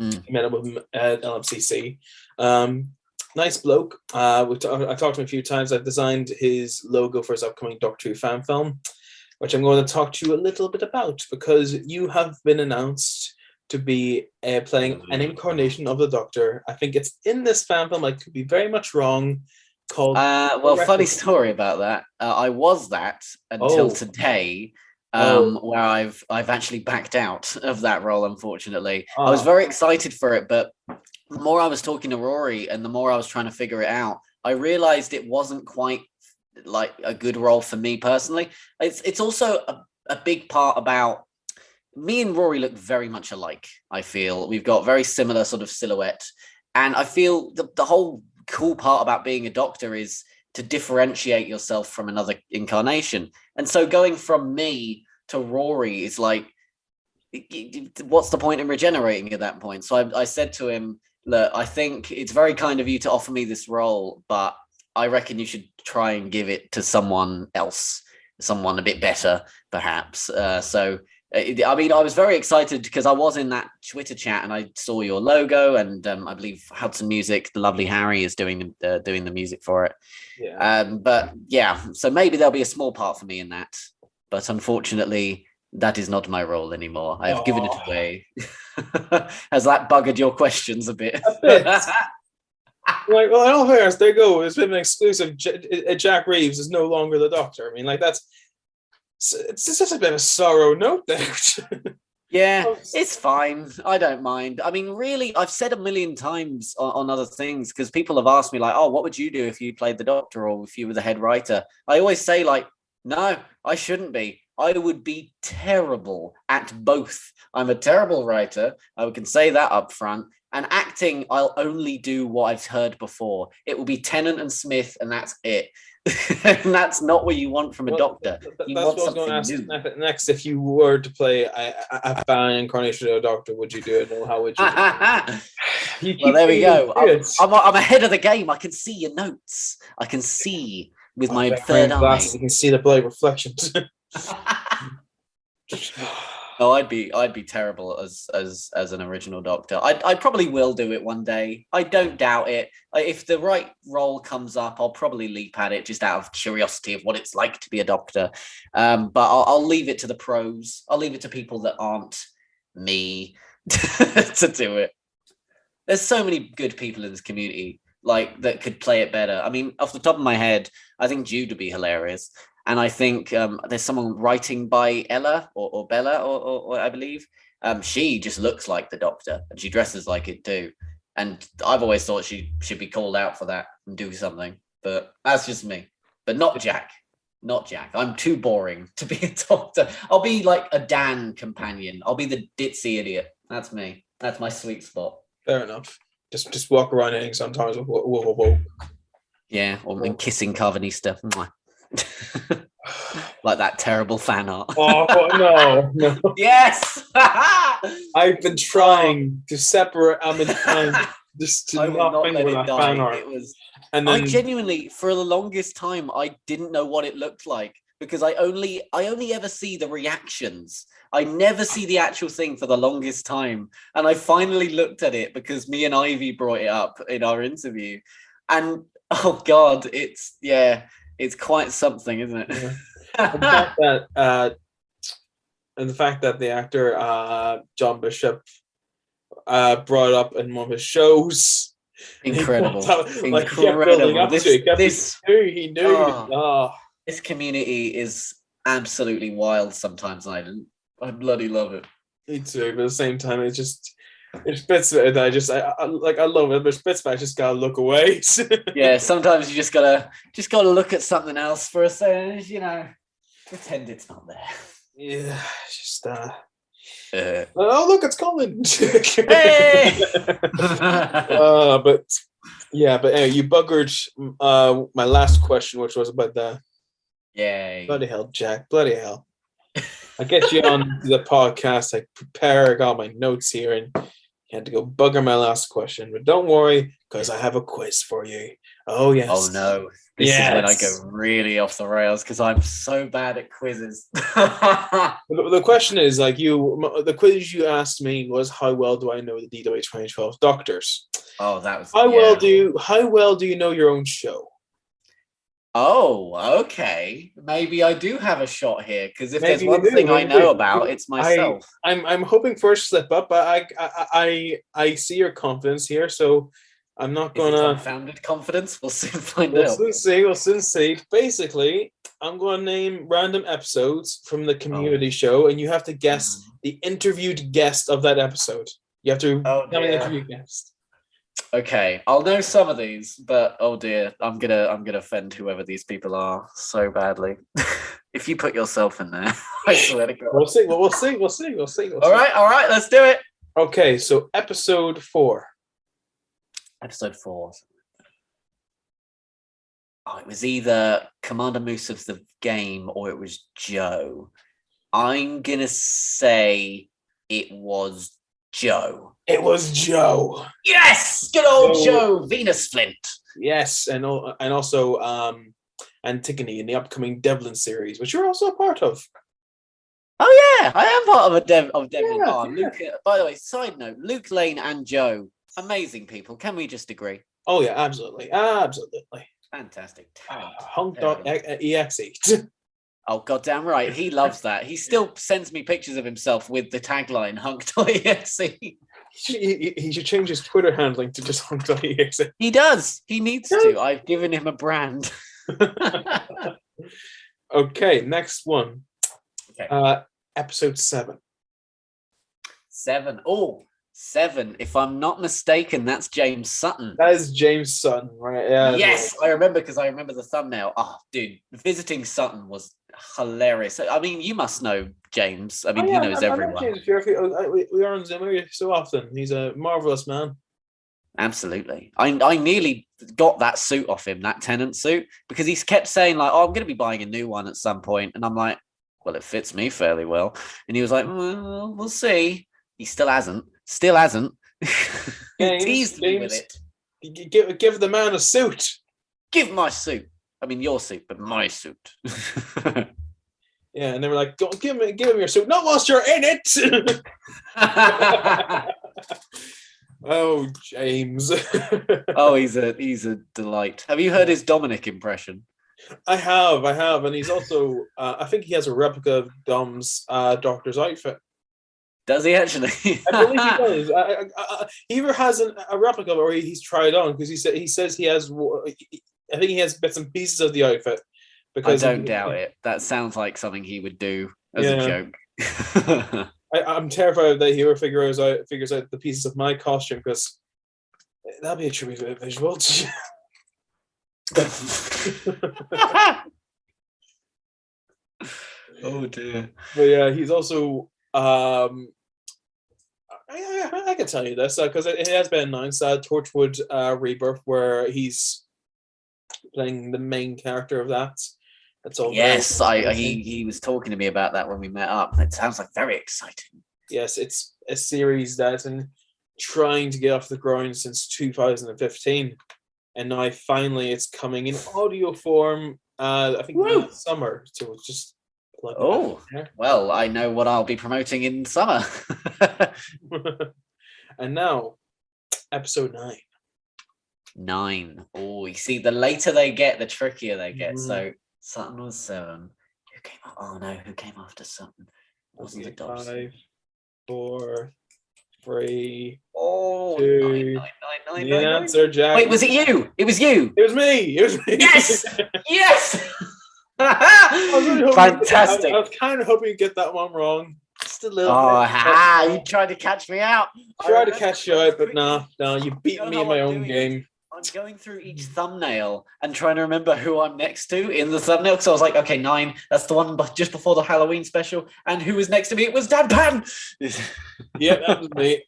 I met up with him at LMCC. Nice bloke. I talked to him a few times. I've designed his logo for his upcoming Doctor Who fan film, which I'm going to talk to you a little bit about because you have been announced to be playing an incarnation of the Doctor. I think it's in this fan film. I could be very much wrong. Called funny story about that. I was that until today, where I've actually backed out of that role. Unfortunately, I was very excited for it, but the more I was talking to Rory and the more I was trying to figure it out, I realized it wasn't quite like a good role for me personally. It's also a big part about me and Rory look very much alike. I feel we've got very similar sort of silhouette, and I feel the whole cool part about being a Doctor is to differentiate yourself from another incarnation. And so going from me to Rory is like, what's the point in regenerating at that point? So I said to him, look, I think it's very kind of you to offer me this role, but I reckon you should try and give it to someone else, someone a bit better, perhaps. I mean, I was very excited because I was in that Twitter chat and I saw your logo, and I believe Hudson Music, the lovely Harry, is doing the music for it. Yeah. But yeah, so maybe there'll be a small part for me in that, but unfortunately, that is not my role anymore. I have given it away. Has that buggered your questions a bit? A bit. Like, well, in all fairness, there you go. It's been an exclusive. Jack Reeves is no longer the Doctor. I mean, like it's just a bit of a sorrow note there. Yeah, it's fine. I don't mind. I mean, really, I've said a million times on other things because people have asked me like, oh, what would you do if you played the Doctor or if you were the head writer? I always say like, no, I shouldn't be. I would be terrible at both. I'm a terrible writer. I can say that up front. And acting, I'll only do what I've heard before. It will be Tennant and Smith, and that's it. And that's not what you want from a Doctor. You want something new. Next, if you were to play a fan incarnation of a Doctor, would you do it? Or how would you? Well, there we go. I'm ahead of the game. I can see your notes. I can see with my third eye. You can see the blade reflections. No, I'd be terrible as an original Doctor. I probably will do it one day. I don't doubt it. If the right role comes up, I'll probably leap at it just out of curiosity of what it's like to be a Doctor. But I'll leave it to the pros. I'll leave it to people that aren't me to do it. There's so many good people in this community like that could play it better. I mean, off the top of my head, I think Jude would be hilarious. And I think there's someone writing by Ella or Bella, or I believe. She just looks like the Doctor, and she dresses like it too. And I've always thought she should be called out for that and do something. But that's just me. But not Jack. Not Jack. I'm too boring to be a Doctor. I'll be like a Dan companion. I'll be the ditzy idiot. That's me. That's my sweet spot. Fair enough. Just walk around hitting sometimes. Whoa. Yeah, or kissing Carvanista. like that terrible fan art. Oh no! Yes. I've been trying to separate. I'm in time just to I will not not think let about it that fan die. art. It was. And I then genuinely, for the longest time, I didn't know what it looked like because I only ever see the reactions. I never see the actual thing for the longest time. And I finally looked at it because me and Ivy brought it up in our interview. And oh God, it's quite something, isn't it? Yeah. And the fact that the actor John Bishop brought up in one of his shows. Incredible. Like he kept building up to it. He knew. Oh, this community is absolutely wild sometimes, and I bloody love it. Me too, but at the same time, there's bits of it that I love it. There's bits that I just gotta look away. Yeah, sometimes you just gotta look at something else for a second, pretend it's not there. Yeah, just oh look, it's Colin. Hey! But anyway, you buggered my last question, which was about the bloody hell, Jack, bloody hell. I get you on the podcast, I prepare, I got my notes here, and you had to go bugger my last question. But don't worry, because I have a quiz for you. Oh yes. Oh no. This is when I go really off the rails because I'm so bad at quizzes. The question is, the quiz you asked me was, how well do I know the DW 2012 Doctors? Oh, that was how well do you know your own show? Oh, okay. Maybe I do have a shot here because if there's one thing I know about, it's myself. I'm hoping for a slip up, but I see your confidence here, so I'm not gonna confounded confidence. We'll soon find out. We'll soon see. Basically, I'm gonna name random episodes from the community show, and you have to guess the interviewed guest of that episode. You have to tell me the interviewed guest. Okay, I'll know some of these, but oh dear, I'm gonna offend whoever these people are so badly. If you put yourself in there, I swear to God. We'll see. We'll see. All right, let's do it. Okay, so episode 4. Episode 4. Oh, it was either Commander Moose of the game or it was Joe. I'm gonna say it was Joe. It was Joe. Yes, good old Joe Venus Flint. Yes, and also Antigone in the upcoming Devlin series, which you're also a part of. Oh yeah, I am part of Devlin. Yeah, Luke. By the way, side note: Luke Lane and Joe, amazing people. Can we just agree? Oh yeah, absolutely. Fantastic. Hunk.exe. Oh, goddamn right. He loves that. He still sends me pictures of himself with the tagline hunk.exe. He should change his Twitter handling to just hunk.exe. He does. He needs to. I've given him a brand. Okay, next one. Okay. Episode 7. 7. Oh, 7. If I'm not mistaken, that's James Sutton. That is James Sutton, right? Yeah. Yes, I remember because I remember the thumbnail. Oh, dude, visiting Sutton was hilarious. I mean, you must know James. I mean, he knows everyone. We are on Zoom so often. He's a marvelous man. Absolutely. I nearly got that suit off him, that tenant suit, because he kept saying like, "Oh, I'm going to be buying a new one at some point," and I'm like, "Well, it fits me fairly well." And he was like, "Well, we'll see." He still hasn't. He teased me with it. Give the man a suit. Give my suit. I mean, your suit, but my suit. Yeah, and they were like, "Go, give him your suit." Not whilst you're in it. Oh, James. Oh, he's a delight. Have you heard his Dominic impression? I have, and he's also. I think he has a replica of Dom's doctor's outfit. Does he actually? I believe he does. He either has a replica or he's tried on because he says he has. I think he has bits and pieces of the outfit. Because I don't doubt it. That sounds like something he would do as a joke. I'm terrified that he ever figures out the pieces of my costume because that'd be a truly visual. Oh dear. But yeah, he's also. I can tell you this because it has been announced Torchwood Rebirth, where he's playing the main character of that. That's all. Yes, he was talking to me about that when we met up. It sounds like very exciting. Yes, it's a series that's been trying to get off the ground since 2015, and now finally it's coming in audio form. I think last summer, so it's just. Well, I know what I'll be promoting in summer. And now, episode 9. 9. Oh, you see, the later they get, the trickier they get. So Sutton was 7. Who came? Oh no, who came after Sutton? Wasn't it Dobson? 5, 4, 3, Oh, 2. Nine, The answer, Jack. Wait, was it you? It was you. It was me. It was me. Yes. Yes. Fantastic. I was kind of hoping you get that one wrong. Just a little bit. You tried to catch me out. Tried to catch you out, but no, you beat me in my own game. I'm going through each thumbnail and trying to remember who I'm next to in the thumbnail. Because I was like, okay, 9, that's the one just before the Halloween special. And who was next to me? It was Dan Pan. Yeah, that was me.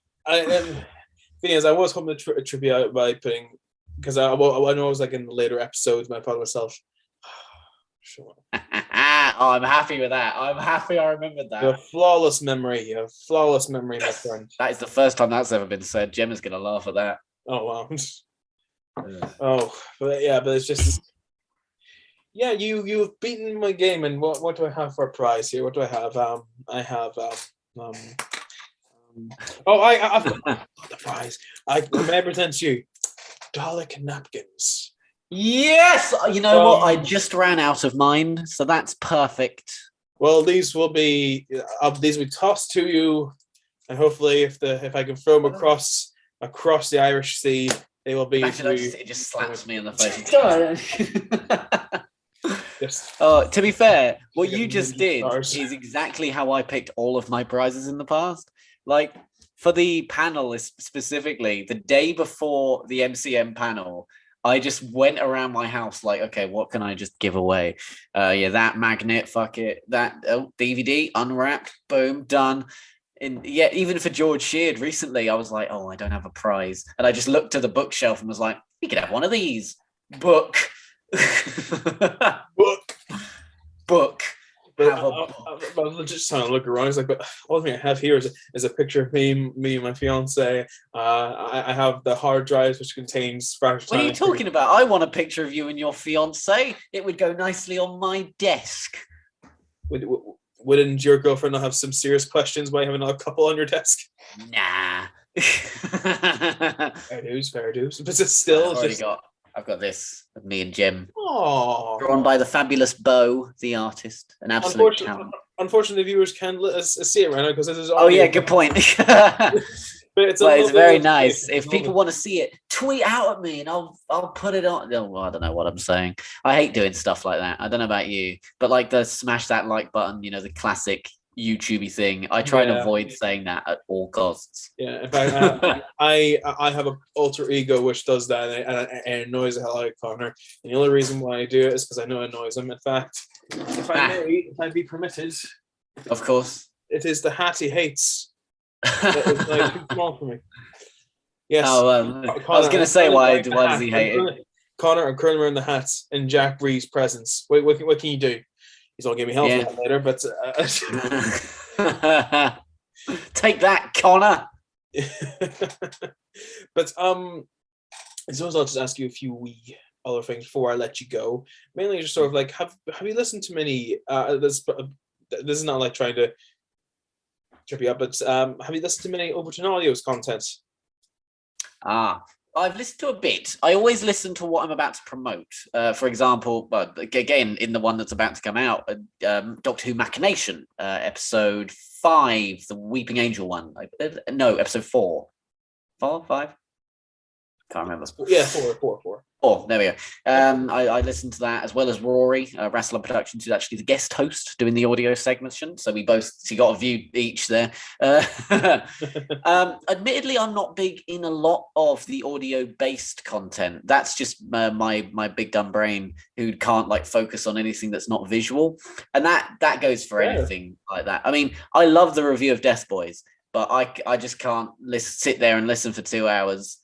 Thing is, I was hoping to trip you out by putting, because I know I was like in the later episodes, I thought to myself, sure. Oh, I'm happy with that. I'm happy I remembered that. You have flawless memory. My friend. That is the first time that's ever been said. Gemma's going to laugh at that. Oh, wow. But it's just... Yeah, you've beaten my game, and what do I have for a prize here? What do I have? I have... I've got the prize. I represent you. Dalek napkins. Yes, you know what? I just ran out of mine, so that's perfect. Well, these will be tossed to you, and hopefully, if I can throw them across the Irish Sea, they will be. It just slaps me in the face. Yes. To be fair, what you just did is exactly how I picked all of my prizes in the past. Like for the panel specifically, the day before the MCM panel. I just went around my house like, okay, what can I just give away? That magnet, fuck it. That DVD, unwrapped, boom, done. And yeah, even for George Sheard recently, I was like, oh, I don't have a prize. And I just looked to the bookshelf and was like, you could have one of these. Book. Book. But I was just trying to look around. It's like, but all thing I have here is a picture of me and my fiance. I have the hard drives which contains fresh. What are you talking about? I want a picture of you and your fiance. It would go nicely on my desk. Wouldn't your girlfriend not have some serious questions by having a couple on your desk? Nah. Fair dues. But it's still I've got this of me and Jim. Aww. Drawn by the fabulous Bo, the artist. An absolute talent. Unfortunately, viewers can't see it right now because this is. Oh yeah, good point. But it's very nice. If people want to see it, tweet out at me and I'll put it on. Oh, I don't know what I'm saying. I hate doing stuff like that. I don't know about you, but like the smash that like button, the classic YouTubey thing. I try and avoid saying that at all costs. Yeah, in fact, I have an alter ego which does that, and it annoys the hell out of Connor. And the only reason why I do it is because I know it annoys him. In fact, if I be permitted, of course, it is the hat he hates. That is like too small for me. Yes. Connor, I was going to say why does he hate it? Connor, I'm currently wearing the hats in Jack Reeves' presence. What can you do? He's all give me hell for that later, but take that, Connor. But I suppose I'll just ask you a few wee other things before I let you go. Mainly just sort of like, have you listened to many? This is not like trying to trip you up, but have you listened to many Overton Audios content? I've listened to a bit. I always listen to what I'm about to promote. For example, again, in the one that's about to come out, Doctor Who Machination, episode 5, the Weeping Angel one. No, episode 4. 4, 5? Can't remember. Yeah, 4. Oh, there we go. I listened to that as well as Rory, Rassilon Productions, who's actually the guest host doing the audio segmentation. So we got a view each there. Admittedly, I'm not big in a lot of the audio-based content. That's just my big dumb brain who can't like focus on anything that's not visual, and that goes for anything like that. I mean, I love the review of Death Boys, but I just can't sit there and listen for 2 hours.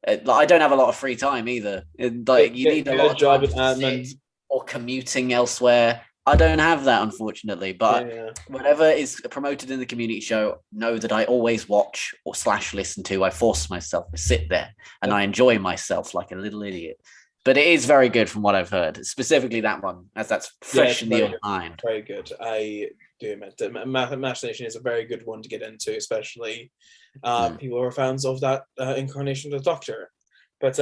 I don't have a lot of free time either. You need a lot of job with admin or or commuting elsewhere. I don't have that, unfortunately, but whatever is promoted in the community show, know that I always watch or / listen to. I force myself to sit there and I enjoy myself like a little idiot. But it is very good from what I've heard, specifically that one, as that's fresh in the mind. Very good. I do admit that Machination is a very good one to get into, especially people who are fans of that incarnation of the Doctor. But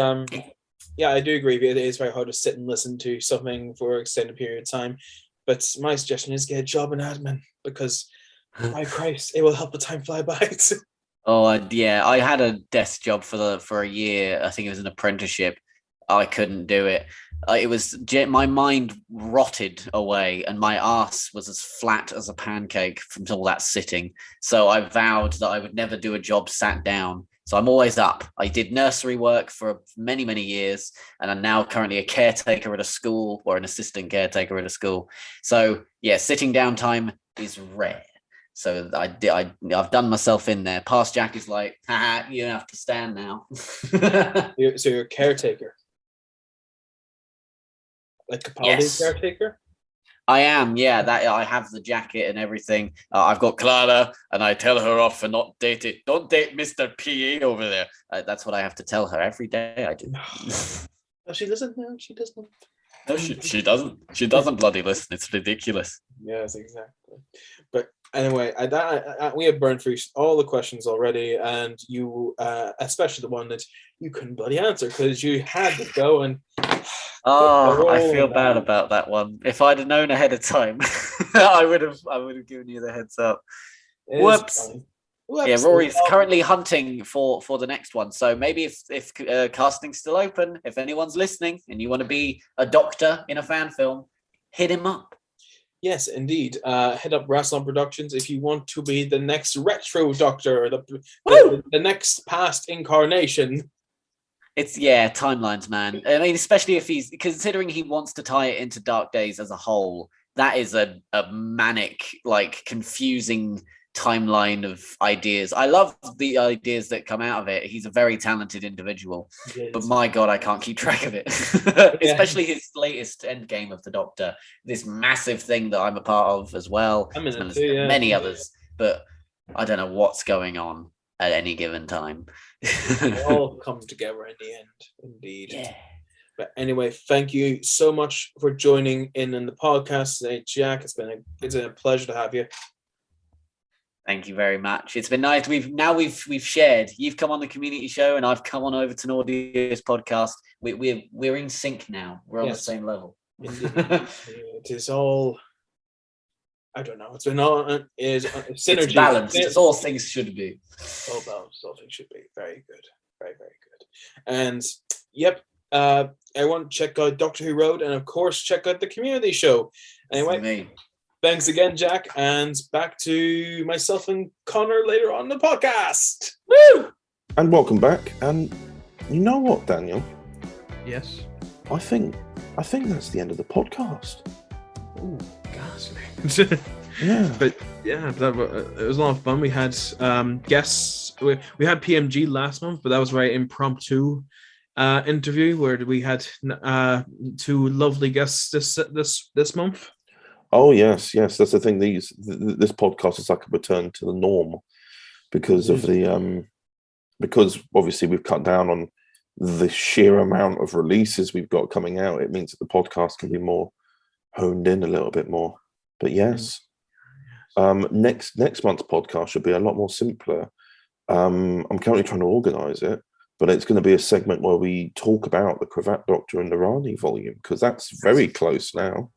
yeah, I do agree. It is very hard to sit and listen to something for an extended period of time. But my suggestion is get a job in admin, because, my Christ, it will help the time fly by. Oh, yeah. I had a desk job for a year. I think it was an apprenticeship. I couldn't do it. My mind rotted away and my ass was as flat as a pancake from all that sitting. So I vowed that I would never do a job sat down. So I'm always up. I did nursery work for many, many years, and I'm now currently a caretaker at a school, or an assistant caretaker at a school. So yeah, sitting down time is rare. So I've done myself in there. Past Jack is like, haha, you don't have to stand now. So you're a caretaker? Like Capaldi's caretaker? I am, yeah. That I have the jacket and everything. I've got Clara, and I tell her off for not dating. Don't date Mr. P.E. over there. That's what I have to tell her every day. I do. Oh, she doesn't know. She doesn't. No, she doesn't. She doesn't bloody listen. It's ridiculous. Yes, exactly. But anyway, we have burned through all the questions already, and you, especially the one that you couldn't bloody answer because you had to go and. Oh, I feel bad about that one. If I'd have known ahead of time, I would have given you the heads up. Whoops. Yeah, Rory's currently hunting for the next one. So maybe if casting's still open, if anyone's listening and you want to be a doctor in a fan film, hit him up. Yes, indeed. Head up Rassilon Productions if you want to be the next retro doctor, or the next past incarnation. It's timelines, man. I mean, especially if he's considering he wants to tie it into Dark Days as a whole. That is a manic, like confusing timeline of ideas. I love the ideas that come out of it. He's a very talented individual, but my God, I can't keep track of it. Especially his latest Endgame of the Doctor, this massive thing that I'm a part of as well, I'm in as well it as too, many others. But I don't know what's going on at any given time. They all come together in the end, indeed. Yeah. But anyway, thank you so much for joining in the podcast today, Jack. It's been a pleasure to have you. Thank you very much. It's been nice. We've shared. You've come on the community show, and I've come on Overton Audios podcast. We're in sync now. We're on the same level. Indeed. It is all. I don't know. It's been all is synergy. It's balanced. It's all things should be. All balanced. All things should be. Very good. Very, very good. And yep. Everyone check out Doctor Who Road, and of course check out the community show. Anyway, thanks again, Jack, and back to myself and Connor later on the podcast. Woo! And welcome back. And you know what, Daniel? Yes. I think that's the end of the podcast. Ooh, ghastly. Yeah. But yeah, it was a lot of fun. We had guests. We had PMG last month, but that was a very impromptu interview where we had two lovely guests this month. Oh yes, that's the thing. This podcast is like a return to the norm because of the because obviously we've cut down on the sheer amount of releases we've got coming out. It means that the podcast can be more honed in a little bit more. But yes, next month's podcast should be a lot more simpler. I'm currently trying to organise it, but it's going to be a segment where we talk about the Cravat Doctor and the Rani volume because that's very close now.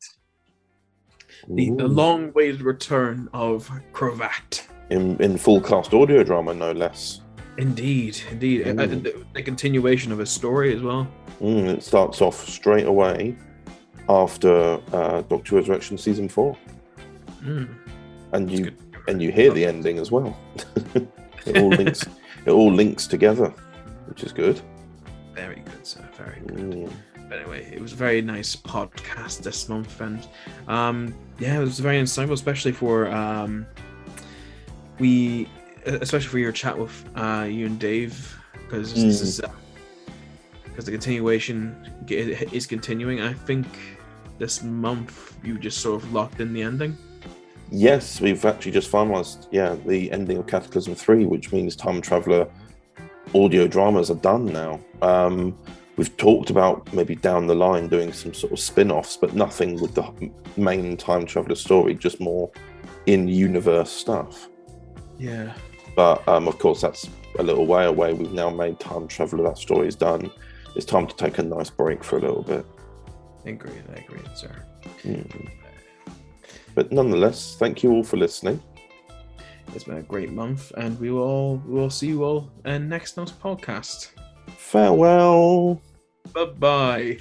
The long-awaited return of Cravat in full cast audio drama, no less. Indeed. The continuation of a story as well. It starts off straight away after Doctor Resurrection season 4, and you hear the ending as well. It all links together, which is good. Very good, sir. Very good. But anyway, it was a very nice podcast this month, and it was very insightful, especially for your chat with you and Dave, because this is because the continuation is continuing. I think this month you just sort of locked in the ending. Yes, we've actually just finalised, the ending of Cataclysm 3, which means Time Traveller audio dramas are done now. We've talked about maybe down the line doing some sort of spin-offs, but nothing with the main Time Traveller story, just more in-universe stuff. Yeah. But of course, that's a little way away. We've now made Time Traveller, that story's done. It's time to take a nice break for a little bit. Agreed, sir. But nonetheless, thank you all for listening. It's been a great month, and we will see you all in next month's podcast. Farewell. Bye-bye.